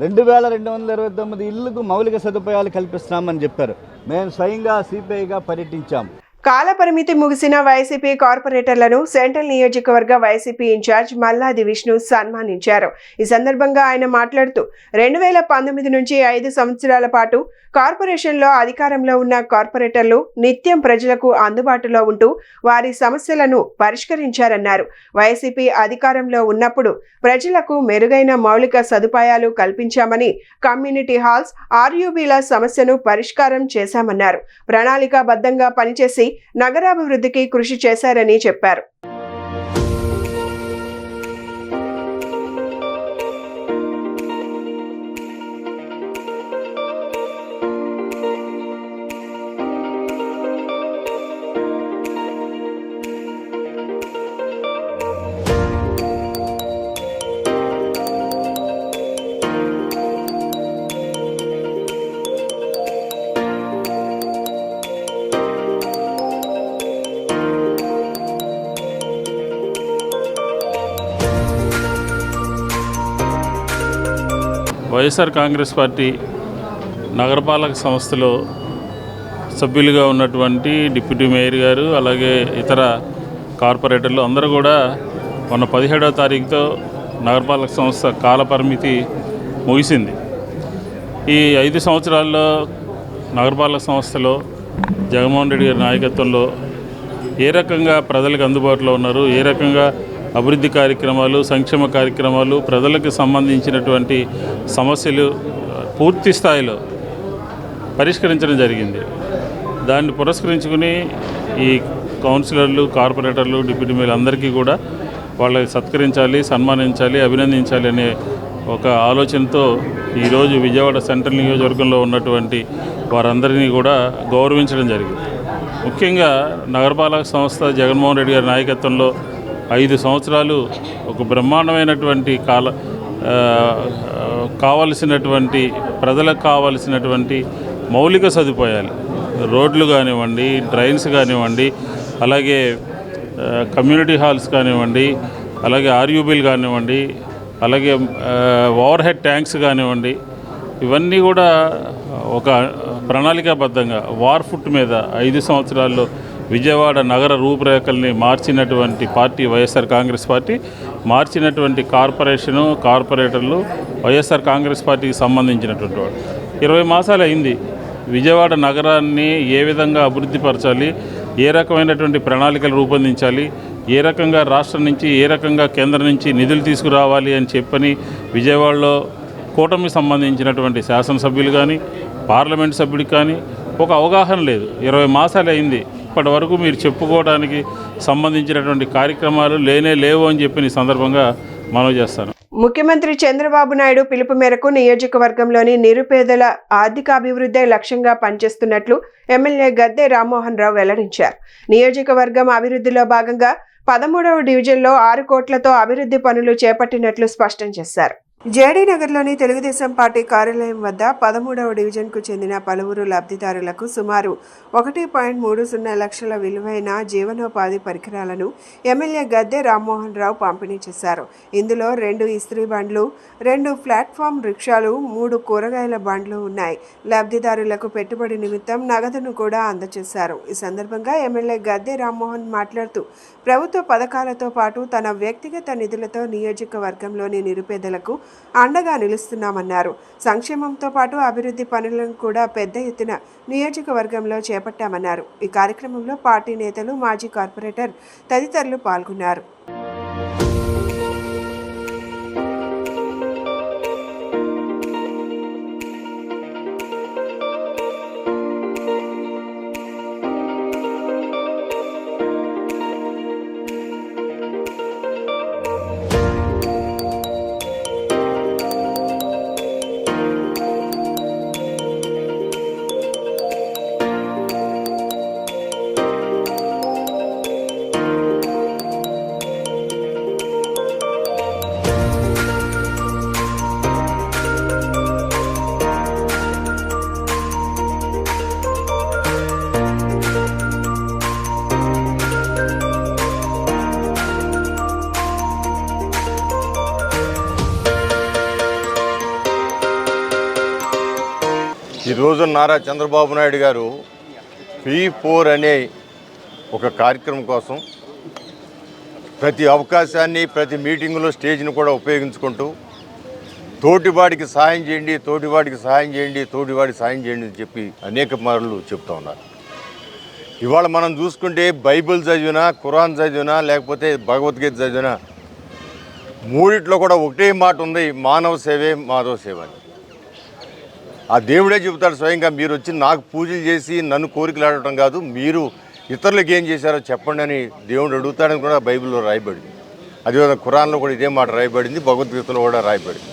2229 ఇళ్లకు మౌలిక సదుపాయాలు కల్పిస్తున్నామని చెప్పారు. మేము స్వయంగా సిపిఐగా పర్యటించాం. కాలపరిమితి ముగిసిన వైసీపీ కార్పొరేటర్లను సెంట్రల్ నియోజకవర్గ వైసీపీ ఇన్ఛార్జ్ మల్లాది విష్ణు సన్మానించారు. ఈ సందర్భంగా ఆయన మాట్లాడుతూ 2019 నుంచి 5 సంవత్సరాల పాటు కార్పొరేషన్లో అధికారంలో ఉన్న కార్పొరేటర్లు నిత్యం ప్రజలకు అందుబాటులో ఉంటూ వారి సమస్యలను పరిష్కరించారన్నారు. వైసీపీ అధికారంలో ఉన్నప్పుడు ప్రజలకు మెరుగైన మౌలిక సదుపాయాలు కల్పించామని, కమ్యూనిటీ హాల్స్, ఆర్యూబీల సమస్యను పరిష్కారం చేశామన్నారు. ప్రణాళికాబద్ధంగా పనిచేసి నగరాభివృద్ధికి కృషి చేశారని చెప్పారు. వైఎస్ఆర్ కాంగ్రెస్ పార్టీ నగరపాలక సంస్థలో సభ్యులుగా ఉన్నటువంటి డిప్యూటీ మేయర్ గారు, అలాగే ఇతర కార్పొరేటర్లు అందరూ కూడా మొన్న 17వ తారీఖుతో నగరపాలక సంస్థ కాలపరిమితి ముగిసింది. ఈ 5 సంవత్సరాల్లో నగరపాలక సంస్థలో జగన్మోహన్ రెడ్డి గారి నాయకత్వంలో ఏ రకంగా ప్రజలకు అందుబాటులో ఉన్నారు, ఏ రకంగా అభివృద్ధి కార్యక్రమాలు, సంక్షేమ కార్యక్రమాలు, ప్రజలకు సంబంధించినటువంటి సమస్యలు పూర్తి స్థాయిలో పరిష్కరించడం జరిగింది. దాన్ని పురస్కరించుకుని ఈ కౌన్సిలర్లు, కార్పొరేటర్లు, డిప్యూటీ మేయర్లు అందరికీ కూడా వాళ్ళని సత్కరించాలి, సన్మానించాలి, అభినందించాలి అనే ఒక ఆలోచనతో ఈరోజు విజయవాడ సెంట్రల్ నియోజకవర్గంలో ఉన్నటువంటి వారందరినీ కూడా గౌరవించడం జరిగింది. ముఖ్యంగా నగరపాలక సంస్థ జగన్మోహన్ రెడ్డి గారి నాయకత్వంలో 5 సంవత్సరాలు ఒక బ్రహ్మాండమైనటువంటి కావలసినటువంటి ప్రజలకు కావలసినటువంటి మౌలిక సదుపాయాలు, రోడ్లు కానివ్వండి, డ్రైన్స్ కానివ్వండి, అలాగే కమ్యూనిటీ హాల్స్ కానివ్వండి, అలాగే ఆర్యూబీలు కానివ్వండి, అలాగే ఓవర్ హెడ్ ట్యాంక్స్ కానివ్వండి, ఇవన్నీ కూడా ఒక ప్రణాళికాబద్ధంగా వార్ ఫుట్ మీద 5 సంవత్సరాల్లో విజయవాడ నగర రూపురేఖల్ని మార్చినటువంటి పార్టీ వైఎస్ఆర్ కాంగ్రెస్ పార్టీ. మార్చినటువంటి కార్పొరేటర్లు వైఎస్ఆర్ కాంగ్రెస్ పార్టీకి సంబంధించినటువంటి వాడు. 20 మాసాలు అయింది. విజయవాడ నగరాన్ని ఏ విధంగా అభివృద్ధిపరచాలి, ఏ రకమైనటువంటి ప్రణాళికలు రూపొందించాలి, ఏ రకంగా రాష్ట్రం నుంచి, ఏ రకంగా కేంద్రం నుంచి నిధులు తీసుకురావాలి అని చెప్పని విజయవాడలో కూటమికి సంబంధించినటువంటి శాసనసభ్యులు కానీ, పార్లమెంట్ సభ్యుడికి కానీ ఒక అవగాహన లేదు. 20 మాసాలు అయింది. ఇప్పటి వరకు మీరు చెప్పుకోవడానికి సంబంధించినటువంటి కార్యక్రమాలు లేవు అని చెప్పి ఈ సందర్భంగా మనవి చేస్తాను. ముఖ్యమంత్రి చంద్రబాబు నాయుడు పిలుపు మేరకు నియోజకవర్గంలోని నిరుపేదల ఆర్థికాభివృద్ధి లక్ష్యంగా పనిచేస్తున్నట్లు ఎమ్మెల్యే గద్దె రామ్మోహన్ రావు వెల్లడించారు. నియోజకవర్గం అభివృద్ధిలో భాగంగా 13వ డివిజన్లో 6 కోట్లతో అభివృద్ధి పనులు చేపట్టినట్లు స్పష్టం చేశారు. జేడీ నగర్లోని తెలుగుదేశం పార్టీ కార్యాలయం వద్ద 13వ డివిజన్కు చెందిన పలువురు లబ్ధిదారులకు సుమారు 1.30 లక్షల విలువైన జీవనోపాధి పరికరాలను ఎమ్మెల్యే గద్దె రామ్మోహన్ రావు పంపిణీ చేశారు. ఇందులో 2 ఇస్త్రీ బండ్లు, 2 ప్లాట్ఫామ్ రిక్షాలు, 3 కూరగాయల బండ్లు ఉన్నాయి. లబ్ధిదారులకు పెట్టుబడి నిమిత్తం నగదును కూడా అందజేశారు. ఈ సందర్భంగా ఎమ్మెల్యే గద్దె రామ్మోహన్ మాట్లాడుతూ ప్రభుత్వ పథకాలతో పాటు తన వ్యక్తిగత నిధులతో నియోజకవర్గంలోని నిరుపేదలకు అండగా నిలుస్తున్నామన్నారు. సంక్షేమంతో పాటు అభివృద్ధి పనులను కూడా పెద్ద ఎత్తున నియోజకవర్గంలో చేపట్టామన్నారు. ఈ కార్యక్రమంలో పార్టీ నేతలు, మాజీ కార్పొరేటర్ తదితరులు పాల్గొన్నారు. ఈరోజు నారా చంద్రబాబు నాయుడు గారు P4 అనే ఒక కార్యక్రమం కోసం ప్రతి అవకాశాన్ని, ప్రతి మీటింగులో స్టేజ్ని కూడా ఉపయోగించుకుంటూ తోటివాడికి సహాయం చేయండి, తోటివాడికి సహాయం చేయండి, తోటివాడికి సహాయం చేయండి అని చెప్పి అనేక మార్లు చెప్తూ ఉన్నారు. ఇవాళ మనం చూసుకుంటే బైబిల్ చదివినా, ఖురాన్ చదివినా, లేకపోతే భగవద్గీత చదివినా మూడిట్లో కూడా ఒకటే మాట ఉంది, మానవ సేవే మాధవ సేవ అని. ఆ దేవుడే చెబుతాడు స్వయంగా, మీరు వచ్చి నాకు పూజలు చేసి నన్ను కోరికలు ఆడటం కాదు, మీరు ఇతరులకు ఏం చేశారో చెప్పండి అని దేవుడు అడుగుతాడని కూడా బైబిల్లో రాయబడింది. అదేవిధంగా ఖురాన్లో కూడా ఇదే మాట రాయబడింది, భగవద్గీతలో కూడా రాయబడింది.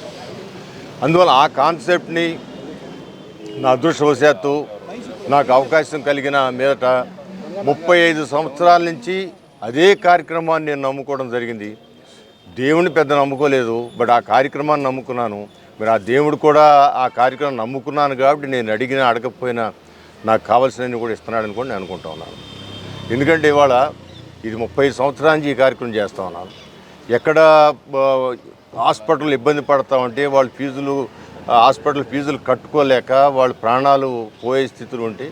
అందువల్ల ఆ కాన్సెప్ట్ని నా అదృష్టవశాత్తు నాకు అవకాశం కలిగిన మీదట 35 సంవత్సరాల నుంచి అదే కార్యక్రమాన్ని నేను నమ్ముకోవడం జరిగింది. దేవుని పెద్ద నమ్ముకోలేదు, బట్ ఆ కార్యక్రమాన్ని నమ్ముకున్నాను. మరి ఆ దేవుడు కూడా ఆ కార్యక్రమం నమ్ముకున్నాను కాబట్టి నేను అడిగినా అడగకపోయినా నాకు కావాల్సినవి కూడా ఇస్తున్నాడని కూడా నేను అనుకుంటా ఉన్నాను. ఎందుకంటే ఇవాళ ఇది 30 సంవత్సరాల నుంచి ఈ కార్యక్రమం చేస్తూ ఉన్నాను. ఎక్కడ హాస్పిటల్ ఇబ్బంది పడతామంటే వాళ్ళు హాస్పిటల్ ఫీజులు కట్టుకోలేక వాళ్ళ ప్రాణాలు పోయే స్థితులు ఉంటే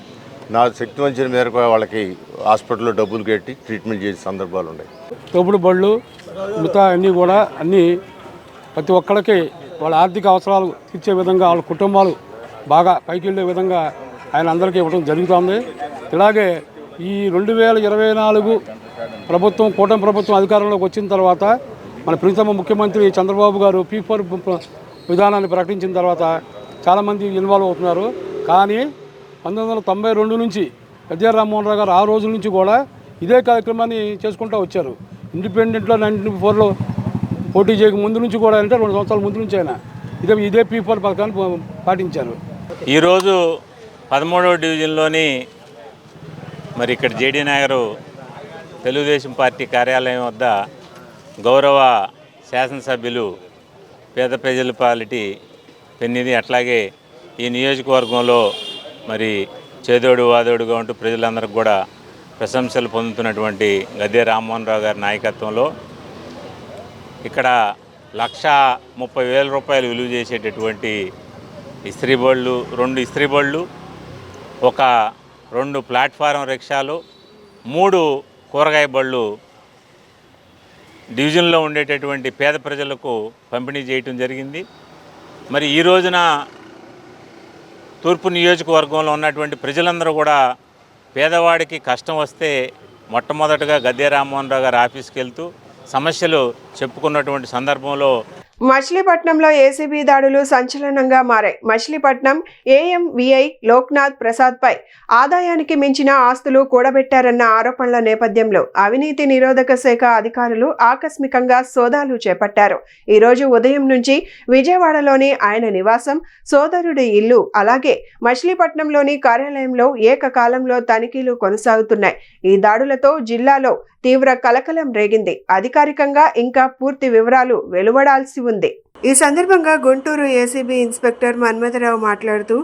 నా శక్తి వంచిన మేరకు వాళ్ళకి హాస్పిటల్లో డబ్బులు కట్టి ట్రీట్మెంట్ చేసే సందర్భాలు ఉన్నాయి. తోపుడు బళ్ళు మిగతా అన్నీ కూడా ప్రతి ఒక్కరికి వాళ్ళ ఆర్థిక అవసరాలు తీర్చే విధంగా వాళ్ళ కుటుంబాలు బాగా పైకి వెళ్ళే విధంగా ఆయన అందరికీ ఇవ్వడం జరుగుతుంది. ఇలాగే ఈ 2024 ప్రభుత్వం, కూటమి ప్రభుత్వం అధికారంలోకి వచ్చిన తర్వాత మన ప్రియతమ ముఖ్యమంత్రి చంద్రబాబు గారు P4 విధానాన్ని ప్రకటించిన తర్వాత చాలామంది ఇన్వాల్వ్ అవుతున్నారు. కానీ 1992 నుంచి గద్దె రామ్మోహన్ రావు గారు ఆ రోజుల నుంచి కూడా ఇదే కార్యక్రమాన్ని చేసుకుంటూ వచ్చారు. ఇండిపెండెంట్లో 1994లో పోటీ చేయక ముందు నుంచి కూడా అంటే 2 సంవత్సరాల ముందు నుంచి అయినా ఇదే P4 పథకాన్ని పాటించారు. ఈరోజు 13వ డివిజన్లోని మరి ఇక్కడ జేడీ నగర్ తెలుగుదేశం పార్టీ కార్యాలయం వద్ద గౌరవ శాసనసభ్యులు పేద ప్రజల పాలిటి పెన్నిది, అట్లాగే ఈ నియోజకవర్గంలో మరి చేదోడు వాదోడుగా ఉంటూ ప్రజలందరికీ కూడా ప్రశంసలు పొందుతున్నటువంటి గద్దె రామ్మోహన్ రావు గారి నాయకత్వంలో ఇక్కడ 1,30,000 రూపాయలు విలువ చేసేటటువంటి ఇస్త్రీ బళ్ళు, 2 ఇస్త్రీ బళ్ళు, ఒక 2 ప్లాట్ఫారం రిక్షాలు, 3 కూరగాయ బళ్ళు డివిజన్లో ఉండేటటువంటి పేద ప్రజలకు పంపిణీ చేయటం జరిగింది. మరి ఈ రోజున తూర్పు నియోజకవర్గంలో ఉన్నటువంటి ప్రజలందరూ కూడా పేదవాడికి కష్టం వస్తే మొట్టమొదటగా గద్దె రామ్మోహన్ రావు గారి ఆఫీస్కి వెళ్తూ సమస్యలు చెప్పుకున్నటువంటి సందర్భంలో మచిలీపట్నంలో ఏసీబీ దాడులు సంచలనంగా మారాయి. మచిలీపట్నం ఏఎంవీఐ లోక్నాథ్ ప్రసాద్పై ఆదాయానికి మించిన ఆస్తులు కూడబెట్టారన్న ఆరోపణల నేపథ్యంలో అవినీతి నిరోధక శాఖ అధికారులు ఆకస్మికంగా సోదాలు చేపట్టారు. ఈ రోజు ఉదయం నుంచి విజయవాడలోని ఆయన నివాసం, సోదరుడి ఇల్లు, అలాగే మచిలీపట్నంలోని కార్యాలయంలో ఏకకాలంలో తనిఖీలు కొనసాగుతున్నాయి. ఈ దాడులతో జిల్లాలో తీవ్ర కలకలం రేగింది. అధికారికంగా ఇంకా పూర్తి వివరాలు వెలువడాల్సి ఉంది. ఈ సందర్భంగా గుంటూరు ఏసీబీ ఇన్స్పెక్టర్ మన్మథరావు మాట్లాడుతూ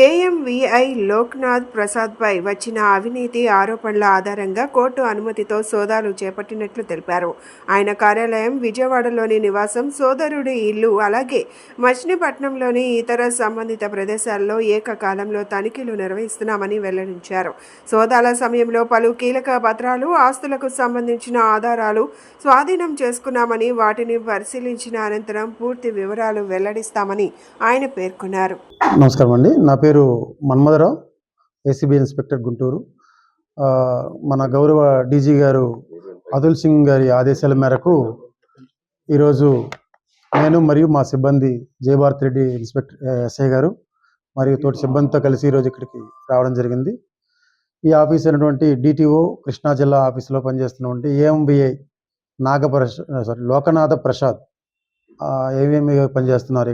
ఏఎంవీఐ లోక్నాథ్ ప్రసాద్పై వచ్చిన అవినీతి ఆరోపణల ఆధారంగా కోర్టు అనుమతితో సోదాలు చేపట్టినట్లు తెలిపారు. ఆయన కార్యాలయం, విజయవాడలోని నివాసం, సోదరుడి ఇల్లు, అలాగే మచిలీపట్నంలోని ఇతర సంబంధిత ప్రదేశాల్లో ఏకకాలంలో తనిఖీలు నిర్వహిస్తున్నామని వెల్లడించారు. సోదాల సమయంలో పలు కీలక పత్రాలు, ఆస్తులకు సంబంధించిన ఆధారాలు స్వాధీనం చేసుకున్నామని, వాటిని పరిశీలించిన అనంతరం పూర్తి వివరాలు వెల్లడిస్తామని ఆయన పేర్కొన్నారు. నమస్కారం అండి, నా పేరు మన్మథరావు, ఏసీబీ ఇన్స్పెక్టర్ గుంటూరు. మన గౌరవ డీజీ గారు అతుల్ సింగ్ గారి ఆదేశాల మేరకు ఈరోజు నేను మరియు మా సిబ్బంది జయభారత్ రెడ్డి ఇన్స్పెక్టర్ ఎస్ఐ గారు మరియు తోటి సిబ్బందితో కలిసి ఈరోజు ఇక్కడికి రావడం జరిగింది. ఈ ఆఫీస్ అయినటువంటి డిటిఓ కృష్ణా జిల్లా ఆఫీసులో పనిచేస్తున్నటువంటి ఏఎంబిఐ లోకనాథ ప్రసాద్ ఏమేమి పనిచేస్తున్నారు.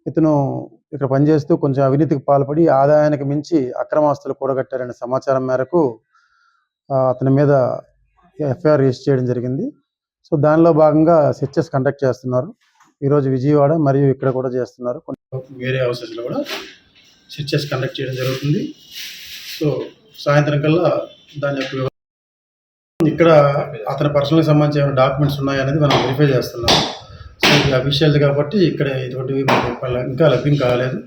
ఇతను ఇక్కడ పనిచేస్తూ కొంచెం అవినీతికి పాల్పడి ఆదాయానికి మించి అక్రమాస్తులు కూడగట్టారనే సమాచారం మేరకు అతని మీద ఎఫ్ఐఆర్ రిజిస్టర్ చేయడం జరిగింది. సో దానిలో భాగంగా సెర్చెస్ కండక్ట్ చేస్తున్నారు. ఈరోజు విజయవాడ మరియు ఇక్కడ కూడా చేస్తున్నారు. వేరే హౌసెస్లో కూడా సెర్చెస్ కండక్ట్ చేయడం జరుగుతుంది. సో సాయంత్రం కల్లా దాని యొక్క ఇక్కడ అతని పర్సనల్కి సంబంధించిన డాక్యుమెంట్స్ ఉన్నాయనేది మనం వెరిఫై చేస్తున్నాం. సో ఇది అఫీషియల్ కాబట్టి ఇక్కడ ఎటువంటివి ఇంకా లభ్యం కాలేదు.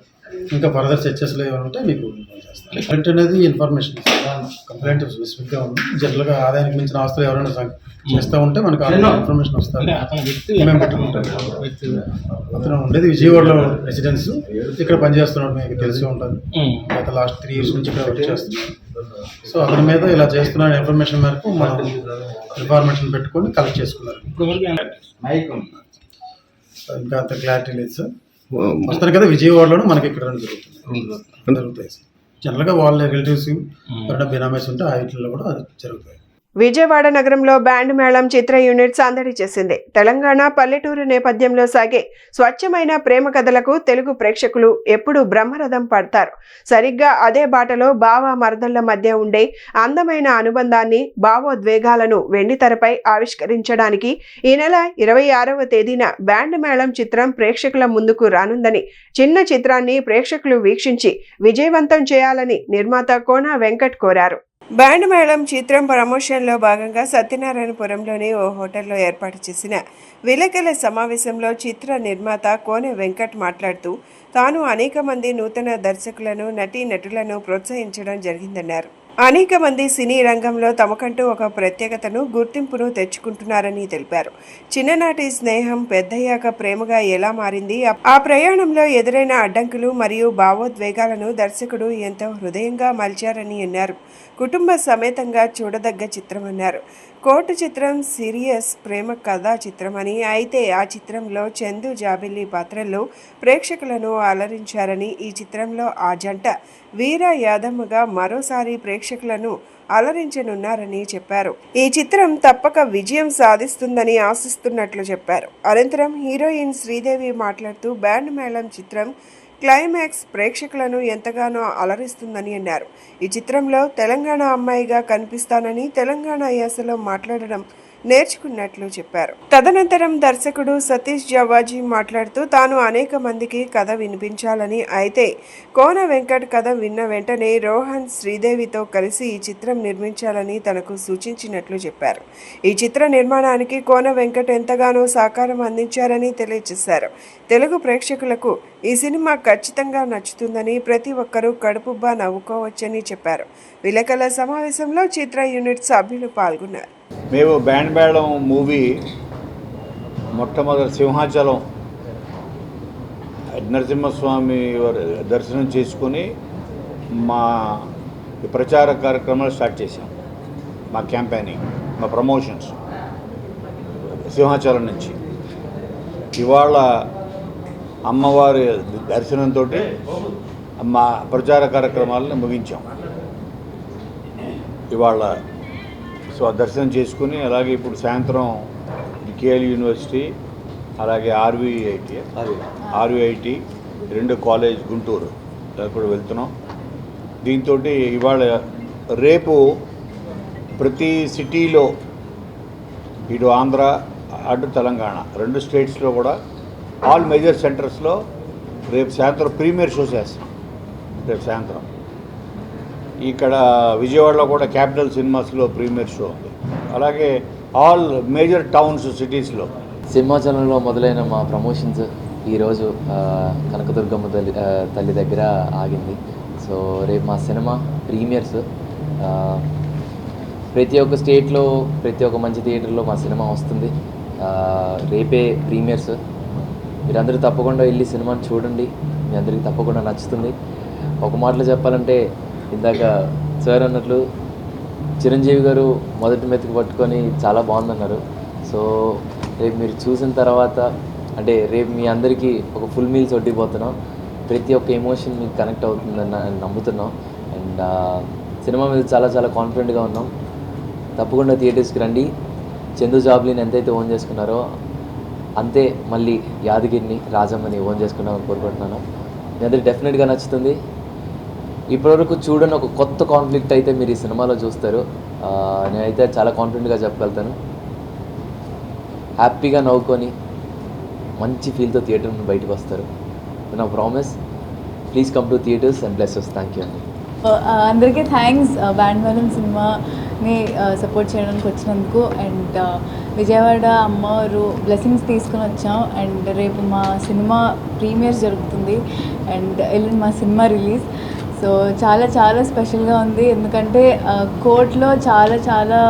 ఇంకా ఫర్దర్ చర్చస్లో ఏమైనా ఉంటే మీకు చేస్తాను. కంప్లైంట్ అనేది ఇన్ఫర్మేషన్ కంప్లైంట్ స్పెసిఫిక్గా ఉంది. జనరల్గా ఆదాయానికి మించిన ఆస్తులు ఎవరైనా చేస్తూ ఉంటే మనకు ఇన్ఫర్మేషన్ వస్తుంది, మేము పెట్టుకుంటాం. అతను ఉండేది విజయవాడలో రెసిడెన్స్, ఇక్కడ పనిచేస్తున్నాడు, మీకు తెలిసి ఉంటుంది. గత లాస్ట్ 3 years నుంచి ఇక్కడ వర్క్ చేస్తున్నాడు. సో అతని మీద ఇలా చేస్తున్న ఇన్ఫర్మేషన్ మేరకు మనం ఇన్ఫర్మేషన్ పెట్టుకొని కలెక్ట్ చేసుకున్నారు. ఇంకా అంత క్లారిటీ లేదు సార్. వస్తారు కదా విజయవాడలోనే మనకి ఇక్కడ జరుగుతాయి. జనరల్గా వాళ్ళ రిలేటివ్స్ ఎవరైనా బినామీస్ ఉంటే ఆ ఇంట్లో కూడా జరుగుతాయి. విజయవాడ నగరంలో బ్యాండ్ మేళం చిత్ర యూనిట్ సందడి చేసింది. తెలంగాణ పల్లెటూరు నేపథ్యంలో సాగే స్వచ్ఛమైన ప్రేమ కథలకు తెలుగు ప్రేక్షకులు ఎప్పుడూ బ్రహ్మరథం పడతారు. సరిగ్గా అదే బాటలో బావ మరదళ్ల మధ్య ఉండే అందమైన అనుబంధాన్ని, భావోద్వేగాలను వెండితెరపై ఆవిష్కరించడానికి ఈ నెల 26వ తేదీన బ్యాండ్ మేళం చిత్రం ప్రేక్షకుల ముందుకు రానుందని, చిన్న చిత్రాన్ని ప్రేక్షకులు వీక్షించి విజయవంతం చేయాలని నిర్మాత కోన వెంకట్ కోరారు. బ్యాండ్ మేళం చిత్రం ప్రమోషన్లో భాగంగా సత్యనారాయణపురంలోని ఓ హోటల్లో ఏర్పాటు చేసిన విలేకరుల సమావేశంలో చిత్ర నిర్మాత కోన వెంకట్ మాట్లాడుతూ తాను అనేక మంది నూతన దర్శకులను, నటీనటులను ప్రోత్సహించడం జరిగిందన్నారు. అనేక మంది సినీ రంగంలో తమకంటూ ఒక ప్రత్యేకతను, గుర్తింపును తెచ్చుకుంటున్నారని తెలిపారు. చిన్ననాటి స్నేహం పెద్దయ్యాక ప్రేమగా ఎలా మారింది, ఆ ప్రయాణంలో ఎదురైన అడ్డంకులు మరియు భావోద్వేగాలను దర్శకుడు ఎంతో హృదయంగా మలిచారని అన్నారు. కుటుంబ సమేతంగా చూడదగ్గ చిత్రమన్నారు. కోర్టు చిత్రం సీరియస్ ప్రేమ కథా చిత్రమని, అయితే ఆ చిత్రంలో చందు జాబిల్లి పాత్రల్లో ప్రేక్షకులను అలరించారని, ఈ చిత్రంలో ఆ జంట వీర యాదమ్మగా మరోసారి ప్రేక్షకులను అలరించనున్నారని చెప్పారు. ఈ చిత్రం తప్పక విజయం సాధిస్తుందని ఆశిస్తున్నట్లు చెప్పారు. అనంతరం హీరోయిన్ శ్రీదేవి మాట్లాడుతూ బ్యాండ్ మేళం చిత్రం క్లైమాక్స్ ప్రేక్షకులను ఎంతగానో అలరిస్తుందని అన్నారు. ఈ చిత్రంలో తెలంగాణ అమ్మాయిగా కనిపిస్తానని, తెలంగాణ యాసలో మాట్లాడడం నేర్చుకున్నట్లు చెప్పారు. తదనంతరం దర్శకుడు సతీష్ జవాజీ మాట్లాడుతూ తాను అనేక మందికి కథ వినిపించాలని, అయితే కోన వెంకట్ కథ విన్న వెంటనే రోహన్ శ్రీదేవితో కలిసి ఈ చిత్రం నిర్మించాలని తనకు సూచించినట్లు చెప్పారు. ఈ చిత్ర నిర్మాణానికి కోన వెంకట్ ఎంతగానో సహకారం అందించారని తెలియజేశారు. తెలుగు ప్రేక్షకులకు ఈ సినిమా ఖచ్చితంగా నచ్చుతుందని, ప్రతి ఒక్కరూ కడుపుబ్బా నవ్వుకోవచ్చని చెప్పారు. విలేకరుల సమావేశంలో చిత్ర యూనిట్ సభ్యులు పాల్గొన్నారు. మేము బ్యాండ్ మేళం మూవీ మొట్టమొదటి సింహాచలం నరసింహస్వామి దర్శనం చేసుకొని మా ప్రచార కార్యక్రమాలు స్టార్ట్ చేసాం. మా క్యాంపెయినింగ్, మా ప్రమోషన్స్ సింహాచలం నుంచి. ఇవాళ అమ్మవారి దర్శనంతో మా ప్రచార కార్యక్రమాలను ముగించాం. ఇవాళ సో దర్శనం చేసుకుని అలాగే ఇప్పుడు సాయంత్రం కేఎల్ యూనివర్సిటీ, అలాగే ఆర్వీఐటి 2 కాలేజ్ గుంటూరు కూడా వెళ్తున్నాం. దీంతో ఇవాళ రేపు ప్రతి సిటీలో, ఇటు ఆంధ్ర అటు తెలంగాణ 2 స్టేట్స్లో కూడా ఆల్ మేజర్ సెంటర్స్లో రేపు సాయంత్రం ప్రీమియర్ షో చేస్తాం. రేపు సాయంత్రం ఇక్కడ విజయవాడలో కూడా క్యాపిటల్ సినిమాస్లో ప్రీమియర్ షో ఉంది. అలాగే ఆల్ మేజర్ టౌన్స్, సిటీస్లో. సింహాచలంలో మొదలైన మా ప్రమోషన్స్ ఈరోజు కనకదుర్గమ్మ తల్లి దగ్గర ఆగింది. సో రేపు మా సినిమా ప్రీమియర్స్ ప్రతి ఒక్క స్టేట్లో, ప్రతి ఒక్క మంచి థియేటర్లో మా సినిమా వస్తుంది. రేపే ప్రీమియర్స్. మీరందరూ తప్పకుండా వెళ్ళి సినిమాని చూడండి, మీ అందరికీ తప్పకుండా నచ్చుతుంది. ఒక మాటలో చెప్పాలంటే, ఇందాక సార్ అన్నట్లు చిరంజీవి గారు మొదటి మెతుకు పట్టుకొని చాలా బాగుందన్నారు. సో రేపు మీరు చూసిన తర్వాత, అంటే రేపు మీ అందరికీ ఒక ఫుల్ మీల్స్ వడ్డిపోతున్నాం. ప్రతి ఒక్క ఎమోషన్ మీకు కనెక్ట్ అవుతుందని నమ్ముతున్నాం. అండ్ సినిమా మీద చాలా చాలా కాన్ఫిడెంట్గా ఉన్నాం. తప్పకుండా థియేటర్స్కి రండి. చందు జాబ్లీని ఎంతైతే ఓన్ చేసుకున్నారో అంతే మళ్ళీ యాదగిరిని, రాజమ్మని ఓన్ చేసుకున్నామని కోరుకుంటున్నాను. మీ అందరికి డెఫినెట్గా నచ్చుతుంది. ఇప్పటివరకు చూడని ఒక కొత్త కాన్ఫ్లిక్ట్ అయితే మీరు ఈ సినిమాలో చూస్తారు. నేనైతే చాలా కాన్ఫిడెంట్గా చెప్పగలుగుతాను. హ్యాపీగా నవ్వుకొని మంచి ఫీల్తో థియేటర్ నుండి బయటకు వస్తారు. నా promise. Please come to theatres and bless us. Thank you అండి. అందరికీ థ్యాంక్స్ బ్యాండ్ మేళం సినిమాని సపోర్ట్ చేయడానికి వచ్చినందుకు. అండ్ విజయవాడ అమ్మవారు బ్లెస్సింగ్స్ తీసుకుని వచ్చాం. అండ్ రేపు మా సినిమా ప్రీమియర్ జరుగుతుంది అండ్ ఎల్లుండి మా సినిమా రిలీజ్. సో చాలా చాలా స్పెషల్గా ఉంది. ఎందుకంటే కోర్టులో చాలా చాలా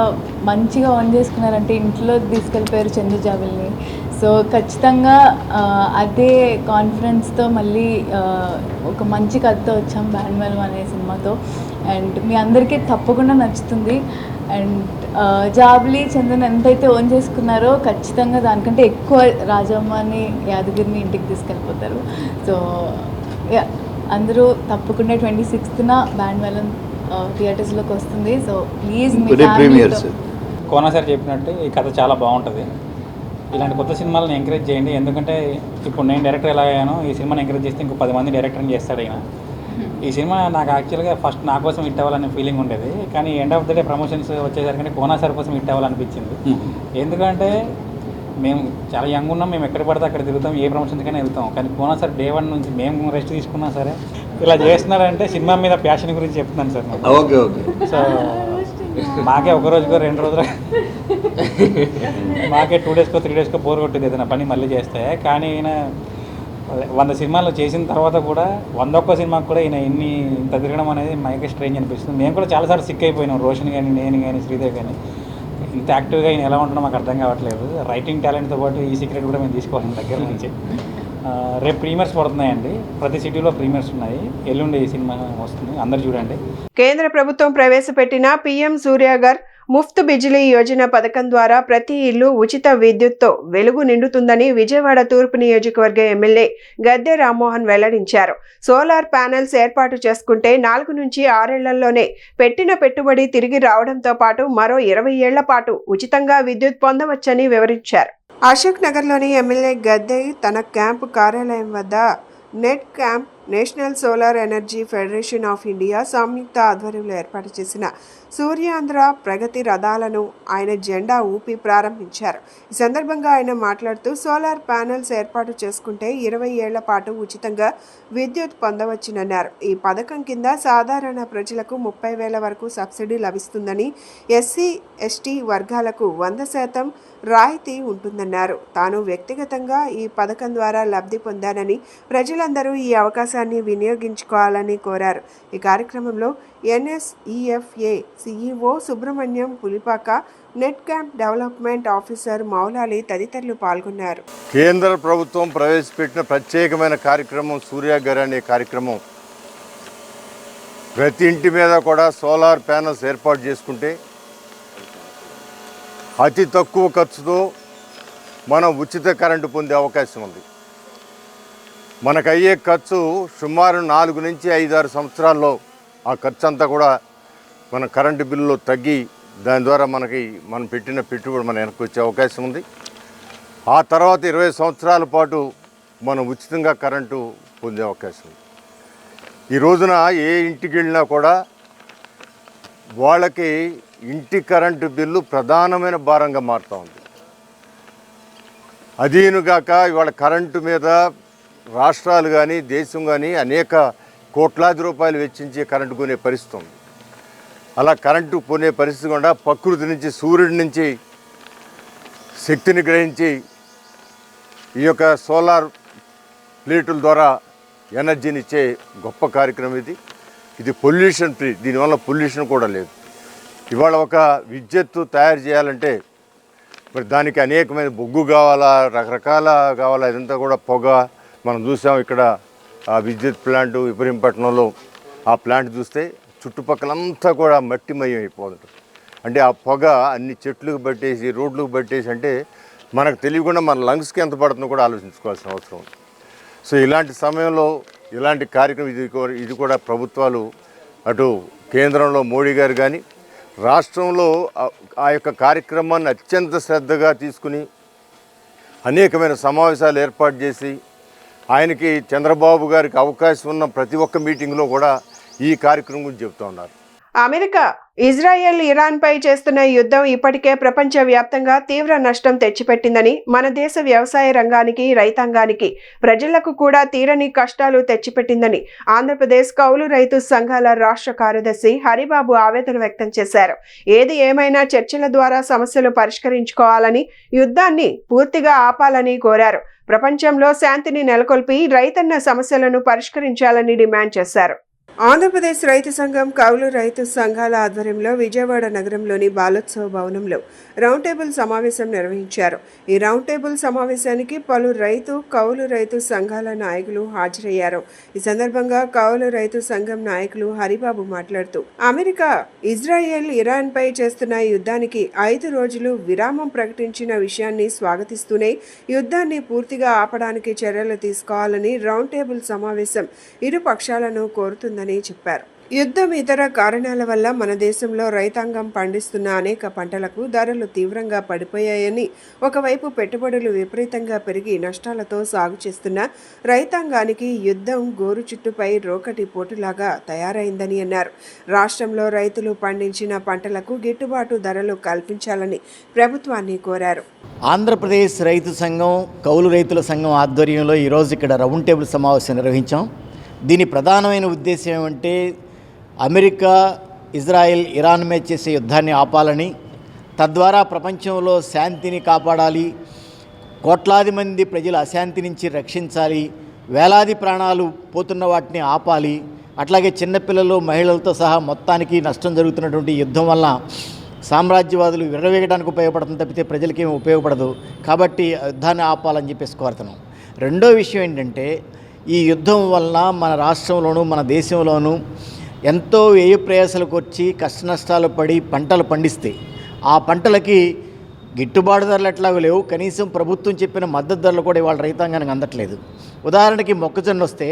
మంచిగా ఆన్ చేసుకున్నారంటే ఇంట్లో తీసుకెళ్ళిపోయారు చందు జాబుల్ని. సో ఖచ్చితంగా అదే కాన్ఫిడెన్స్తో మళ్ళీ ఒక మంచి కథతో వచ్చాం బ్యాండ్మెల్ అనే సినిమాతో. అండ్ మీ అందరికీ తప్పకుండా నచ్చుతుంది. అండ్ జాబులి చందుని ఎంతైతే ఓన్ చేసుకున్నారో ఖచ్చితంగా దానికంటే ఎక్కువ రాజమ్మని యాదగిరిని ఇంటికి తీసుకెళ్ళిపోతారు. సో అందరూ తప్పకుండా 26న బ్యాండ్మెల్ థియేటర్స్లోకి వస్తుంది. సో ప్లీజ్ కోనా సార్ చెప్పినట్టు ఈ కథ చాలా బాగుంటుంది. ఇలాంటి కొత్త సినిమాలను ఎంకరేజ్ చేయండి. ఎందుకంటే ఇప్పుడు నేను డైరెక్టర్ ఎలా అయ్యానో ఈ సినిమాని ఎంకరేజ్ చేస్తే ఇంకో 10 మంది డైరెక్టర్ని చేస్తాడు ఆయన. ఈ సినిమా నాకు యాక్చువల్గా ఫస్ట్ నా కోసం హిట్ అవ్వాలనే ఫీలింగ్ ఉండేది. కానీ end of the day promotions వచ్చేసరికి కోనా సార్ కోసం హిట్ అవ్వాలనిపించింది. ఎందుకంటే మేము చాలా యంగ్ ఉన్నాం, మేము ఎక్కడ పడితే అక్కడ తిరుగుతాం, ఏ ప్రమోషన్స్కైనా వెళ్తాం. కానీ కోనా సార్ డే 1 నుంచి మేము రెస్ట్ తీసుకున్నా సరే ఇలా చేస్తున్నారంటే సినిమా మీద ప్యాషన్ గురించి చెప్తున్నాను సార్. Okay okay. సో మాకే ఒక రోజుకో 2 రోజులు మాకే 2 డేస్కో 3 డేస్కో బోర్ కొట్టేది ఏదైనా పని మళ్ళీ చేస్తే. కానీ ఈయన 100 సినిమాలు చేసిన తర్వాత కూడా 101 సినిమాకి కూడా ఈయన ఇంత తిరగడం అనేది మాకే స్ట్రేంజ్ అనిపిస్తుంది. మేము కూడా చాలాసార్లు సిక్ అయిపోయినాం, రోషన్ కానీ నేను కానీ శ్రీదేవి కానీ. ఇంత యాక్టివ్గా ఈయన ఎలా ఉంటున్నా మాకు అర్థం కావట్లేదు. రైటింగ్ టాలెంట్తో పాటు ఈ సీక్రెట్ కూడా మేము తీసుకోవాలి దగ్గర నుంచి. రేపు ప్రీమియర్స్ పడుతున్నాయండి, ప్రతి సిటీలో ప్రీమియర్స్ ఉన్నాయి. ఎల్లుండి ఈ సినిమా వస్తుంది, అందరు చూడండి. కేంద్ర ప్రభుత్వం ప్రవేశపెట్టిన పీఎం సూర్యాగర్ ముఫ్త్ బిజిలీ యోజన పథకం ద్వారా ప్రతి ఇల్లు ఉచిత విద్యుత్తో వెలుగు నిండుతుందని విజయవాడ తూర్పు నియోజకవర్గ ఎమ్మెల్యే గద్దె రామ్మోహన్ వెల్లడించారు. సోలార్ ప్యానెల్స్ ఏర్పాటు చేసుకుంటే 4 నుంచి 6 ఏళ్లలోనే పెట్టిన పెట్టుబడి తిరిగి రావడంతో పాటు మరో 20 ఏళ్ల పాటు ఉచితంగా విద్యుత్ పొందవచ్చని వివరించారు. అశోక్ నగర్లోని ఎమ్మెల్యే గద్దె తన క్యాంపు కార్యాలయం వద్ద net camp national solar energy federation of India సంయుక్త ఆధ్వర్యంలో ఏర్పాటు చేసిన సూర్యాంధ్ర ప్రగతి రథాలను ఆయన జెండా ఊపి ప్రారంభించారు. ఈ సందర్భంగా ఆయన మాట్లాడుతూ సోలార్ ప్యానెల్స్ ఏర్పాటు చేసుకుంటే 20 ఏళ్ల పాటు ఉచితంగా విద్యుత్ పొందవచ్చునన్నారు. ఈ పథకం కింద సాధారణ ప్రజలకు 30,000 వరకు సబ్సిడీ లభిస్తుందని, ఎస్సీ ఎస్టీ వర్గాలకు 100% రాయితీ ఉంటుందన్నారు. తాను వ్యక్తిగతంగా ఈ పథకం ద్వారా లబ్ధి పొందానని, ప్రజలందరూ ఈ అవకాశాన్ని వినియోగించుకోవాలని కోరారు. ఈ కార్యక్రమంలో NSEFA CEO Subrahmanyam Pulipaka, net camp development officer Moulali తదితరులు పాల్గొన్నారు. కేంద్ర ప్రభుత్వం ప్రవేశపెట్టిన ప్రత్యేకమైన కార్యక్రమం సూర్యాగర్ అనే కార్యక్రమం. ప్రతి ఇంటి మీద కూడా సోలార్ ప్యానల్స్ ఏర్పాటు చేసుకుంటే అతి తక్కువ ఖర్చుతో మనం ఉచిత కరెంటు పొందే అవకాశం ఉంది. మనకు అయ్యే ఖర్చు సుమారు 4 నుంచి 5-6 సంవత్సరాల్లో ఆ ఖర్చు అంతా కూడా మన కరెంటు బిల్లులో తగ్గి దాని ద్వారా మనం పెట్టిన పెట్టుబడి మన వెనక్కి వచ్చే అవకాశం ఉంది. ఆ తర్వాత 20 సంవత్సరాల పాటు మనం ఉచితంగా కరెంటు పొందే అవకాశం ఉంది. ఈ రోజున ఏ ఇంటికి వెళ్ళినా కూడా వాళ్ళకి ఇంటి కరెంటు బిల్లు ప్రధానమైన భారంగా మారుతూ ఉంది. అదీనుగాక ఇవాళ కరెంటు మీద రాష్ట్రాలు కానీ దేశం కానీ అనేక కోట్లాది రూపాయలు వెచ్చించి కరెంటు కొనే పరిస్థితి ఉంది. అలా కరెంటు కొనే పరిస్థితి కూడా ప్రకృతి నుంచి, సూర్యుడి నుంచి శక్తిని గ్రహించి ఈ యొక్క సోలార్ ప్లేటుల ద్వారా ఎనర్జీని ఇచ్చే గొప్ప కార్యక్రమం ఇది పొల్యూషన్ ఫ్రీ. దీనివల్ల పొల్యూషన్ కూడా లేదు. ఇవాళ ఒక విద్యుత్తు తయారు చేయాలంటే మరి దానికి అనేకమైన బొగ్గు కావాలా, రకరకాల కావాలా, ఇదంతా కూడా పొగ. మనం చూసాం ఇక్కడ ఆ విద్యుత్ ప్లాంట్ ఇబ్రహీంపట్నంలో ఆ ప్లాంట్ చూస్తే చుట్టుపక్కలంతా కూడా మట్టిమయం అయిపోతుంది. అంటే ఆ పొగ అన్ని చెట్లకు పట్టేసి, రోడ్లకు పట్టేసి, అంటే మనకు తెలియకుండా మన లంగ్స్కి ఎంత పడుతుందో కూడా ఆలోచించుకోవాల్సిన అవసరం ఉంది. సో ఇలాంటి సమయంలో ఇలాంటి కార్యక్రమం ఇది కూడా ప్రభుత్వాలు, అటు కేంద్రంలో మోడీ గారు కానీ రాష్ట్రంలో ఆ యొక్క కార్యక్రమాన్ని అత్యంత శ్రద్ధగా తీసుకుని అనేకమైన సమావేశాలు ఏర్పాటు చేసి ఆయనకి చంద్రబాబు గారికి అవకాశం ఉన్న ప్రతి ఒక్క మీటింగ్లో కూడా ఈ కార్యక్రమం గురించి చెప్తూ ఉన్నారు. అమెరికా ఇజ్రాయెల్ ఇరాన్పై చేస్తున్న యుద్ధం ఇప్పటికే ప్రపంచవ్యాప్తంగా తీవ్ర నష్టం తెచ్చిపెట్టిందని, మన దేశ వ్యవసాయ రంగానికి, రైతాంగానికి, ప్రజలకు కూడా తీరని కష్టాలు తెచ్చిపెట్టిందని ఆంధ్రప్రదేశ్ కౌలు రైతు సంఘాల రాష్ట్ర కార్యదర్శి హరిబాబు ఆవేదన వ్యక్తం చేశారు. ఏది ఏమైనా చర్చల ద్వారా సమస్యలు పరిష్కరించుకోవాలని, యుద్ధాన్ని పూర్తిగా ఆపాలని కోరారు. ప్రపంచంలో శాంతిని నెలకొల్పి రైతన్న సమస్యలను పరిష్కరించాలని డిమాండ్ చేశారు. ఆంధ్రప్రదేశ్ రైతు సంఘం కౌలు రైతు సంఘాల ఆధ్వర్యంలో విజయవాడ నగరంలోని బాలోత్సవ భవనంలో రౌండ్ టేబుల్ సమావేశం నిర్వహించారు. ఈ రౌండ్ టేబుల్ సమావేశానికి పలు కౌలు రైతు సంఘాల నాయకులు హాజరయ్యారు. ఈ సందర్భంగా కౌలు రైతు సంఘం నాయకులు హరిబాబు మాట్లాడుతూ, అమెరికా ఇజ్రాయెల్ ఇరాన్పై చేస్తున్న యుద్ధానికి 5 రోజులు విరామం ప్రకటించిన విషయాన్ని స్వాగతిస్తూనే యుద్ధాన్ని పూర్తిగా ఆపడానికి చర్యలు తీసుకోవాలని రౌండ్ టేబుల్ సమావేశం ఇరు పక్షాలను కోరుతుందని చెప్పారు. యుద్ధం, ఇతర కారణాల వల్ల మన దేశంలో రైతాంగం పండిస్తున్న అనేక పంటలకు ధరలు తీవ్రంగా పడిపోయాయని, ఒకవైపు పెట్టుబడులు విపరీతంగా పెరిగి నష్టాలతో సాగు చేస్తున్న రైతాంగానికి యుద్ధం గోరు చుట్టుపై రోకటి పోటులాగా తయారైందని అన్నారు. రాష్ట్రంలో రైతులు పండించిన పంటలకు గిట్టుబాటు ధరలు కల్పించాలని ప్రభుత్వాన్ని కోరారు. ఆంధ్రప్రదేశ్ రైతు సంఘం, కౌలు రైతుల సంఘం ఆధ్వర్యంలో ఈరోజు ఇక్కడ రౌండ్ టేబుల్ సమావేశం నిర్వహించాం. దీని ప్రధానమైన ఉద్దేశం ఏమంటే, అమెరికా ఇజ్రాయెల్ ఇరాన్ మీద చేసే యుద్ధాన్ని ఆపాలని, తద్వారా ప్రపంచంలో శాంతిని కాపాడాలి, కోట్లాది మంది ప్రజల అశాంతి నుంచి రక్షించాలి, వేలాది ప్రాణాలు పోతున్న వాటిని ఆపాలి, అట్లాగే చిన్నపిల్లలు, మహిళలతో సహా మొత్తానికి నష్టం జరుగుతున్నటువంటి యుద్ధం వల్ల సామ్రాజ్యవాదులు విర్రవేగడానికి ఉపయోగపడుతుంది తప్పితే ప్రజలకేమీ ఉపయోగపడదు. కాబట్టి యుద్ధాన్ని ఆపాలని చెప్పేసి కోరుతున్నాం. రెండో విషయం ఏంటంటే, ఈ యుద్ధం వలన మన రాష్ట్రంలోనూ మన దేశంలోనూ ఎంతో వ్యయ ప్రయాసాలకు వచ్చి కష్టనష్టాలు పడి పంటలు పండిస్తే ఆ పంటలకి గిట్టుబాటు ధరలు ఎట్లాగో లేవు. కనీసం ప్రభుత్వం చెప్పిన మద్దతు ధరలు కూడా ఇవాళ రైతాంగానికి అందట్లేదు. ఉదాహరణకి మొక్కజొన్న వస్తే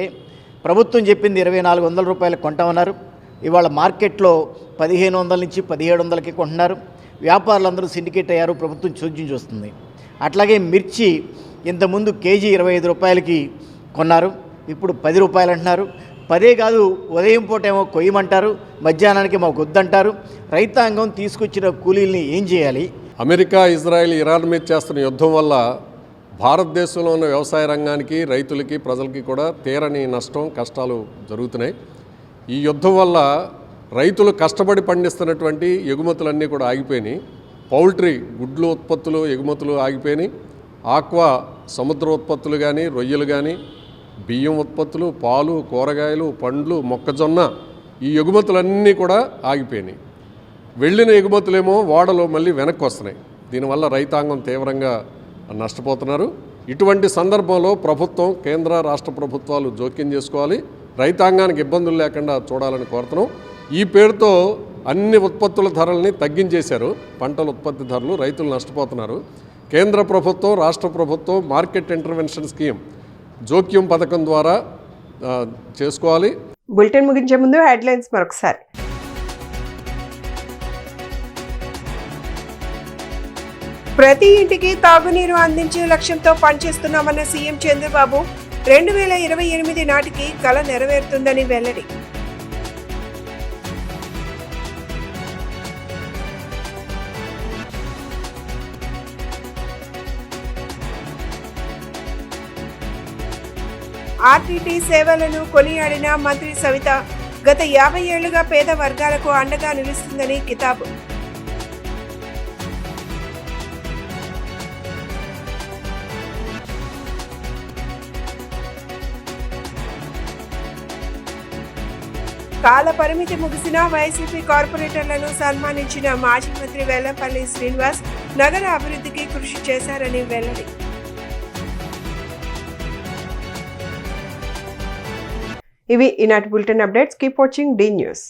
ప్రభుత్వం చెప్పింది 2400 రూపాయలకు కొంటామన్నారు. ఇవాళ మార్కెట్లో 1500 నుంచి 1700కి కొంటున్నారు. వ్యాపారులందరూ సిండికేట్ అయ్యారు. ప్రభుత్వం చోద్యం చూస్తుంది. అట్లాగే మిర్చి ఇంతకుముందు కేజీ 25 రూపాయలకి కొన్నారు, ఇప్పుడు 10 రూపాయలు అంటున్నారు. 10 కాదు, ఉదయం పూటేమో కొయ్యమంటారు, మధ్యాహ్నానికి మాకు వద్దంటారు. రైతాంగం తీసుకొచ్చిన కూలీల్ని ఏం చేయాలి? అమెరికా ఇజ్రాయెల్ ఇరాన్ మీద చేస్తున్న యుద్ధం వల్ల భారతదేశంలో ఉన్న వ్యవసాయ రంగానికి, రైతులకి, ప్రజలకి కూడా తీరని నష్టం, కష్టాలు జరుగుతున్నాయి. ఈ యుద్ధం వల్ల రైతులు కష్టపడి పండిస్తున్నటువంటి ఎగుమతులన్నీ కూడా ఆగిపోయినాయి. పౌల్ట్రీ, గుడ్లు ఉత్పత్తులు ఎగుమతులు ఆగిపోయినాయి. ఆక్వా, సముద్ర ఉత్పత్తులు కానీ, రొయ్యలు కానీ, బియ్యం ఉత్పత్తులు, పాలు, కూరగాయలు, పండ్లు, మొక్కజొన్న, ఈ ఎగుమతులన్నీ కూడా ఆగిపోయినాయి. వెళ్ళిన ఎగుమతులేమో ఓడలు మళ్ళీ వెనక్కి వస్తున్నాయి. దీనివల్ల రైతాంగం తీవ్రంగా నష్టపోతున్నారు. ఇటువంటి సందర్భంలో ప్రభుత్వం, కేంద్ర రాష్ట్ర ప్రభుత్వాలు జోక్యం చేసుకోవాలి. రైతాంగానికి ఇబ్బందులు లేకుండా చూడాలని కోరుతున్నాం. ఈ పేరుతో అన్ని ఉత్పత్తుల ధరల్ని తగ్గించేశారు. పంటల ఉత్పత్తి ధరలు, రైతులు నష్టపోతున్నారు. కేంద్ర ప్రభుత్వం, రాష్ట్ర ప్రభుత్వం మార్కెట్ ఇంటర్వెన్షన్ స్కీమ్ జోక్యం పథకం ద్వారా చేసుకోవాలి. బులెటిన్ ముగించే ముందు హెడ్లైన్స్ మరొకసారి. ప్రతి ఇంటికి తాగునీరు అందించే లక్ష్యంతో పనిచేస్తున్నామన్న సీఎం చంద్రబాబు 2028 నాటికి కల నెరవేరుతుందని వెల్లడి. ఆర్టీటీ సేవలను కొనియాడిన మంత్రి సవిత, గత 50 ఏళ్లుగా పేద వర్గాలకు అండగా నిలుస్తుందని కితాబు. కాల పరిమితి ముగిసిన వైసీపీ కార్పొరేటర్లను సన్మానించిన మాజీ మంత్రి వెల్లంపల్లి శ్రీనివాస్, నగర అభివృద్ధికి కృషి చేశారని వెల్లడి. ఇవి ఈనాటి bulletin updates. Keep watching the news.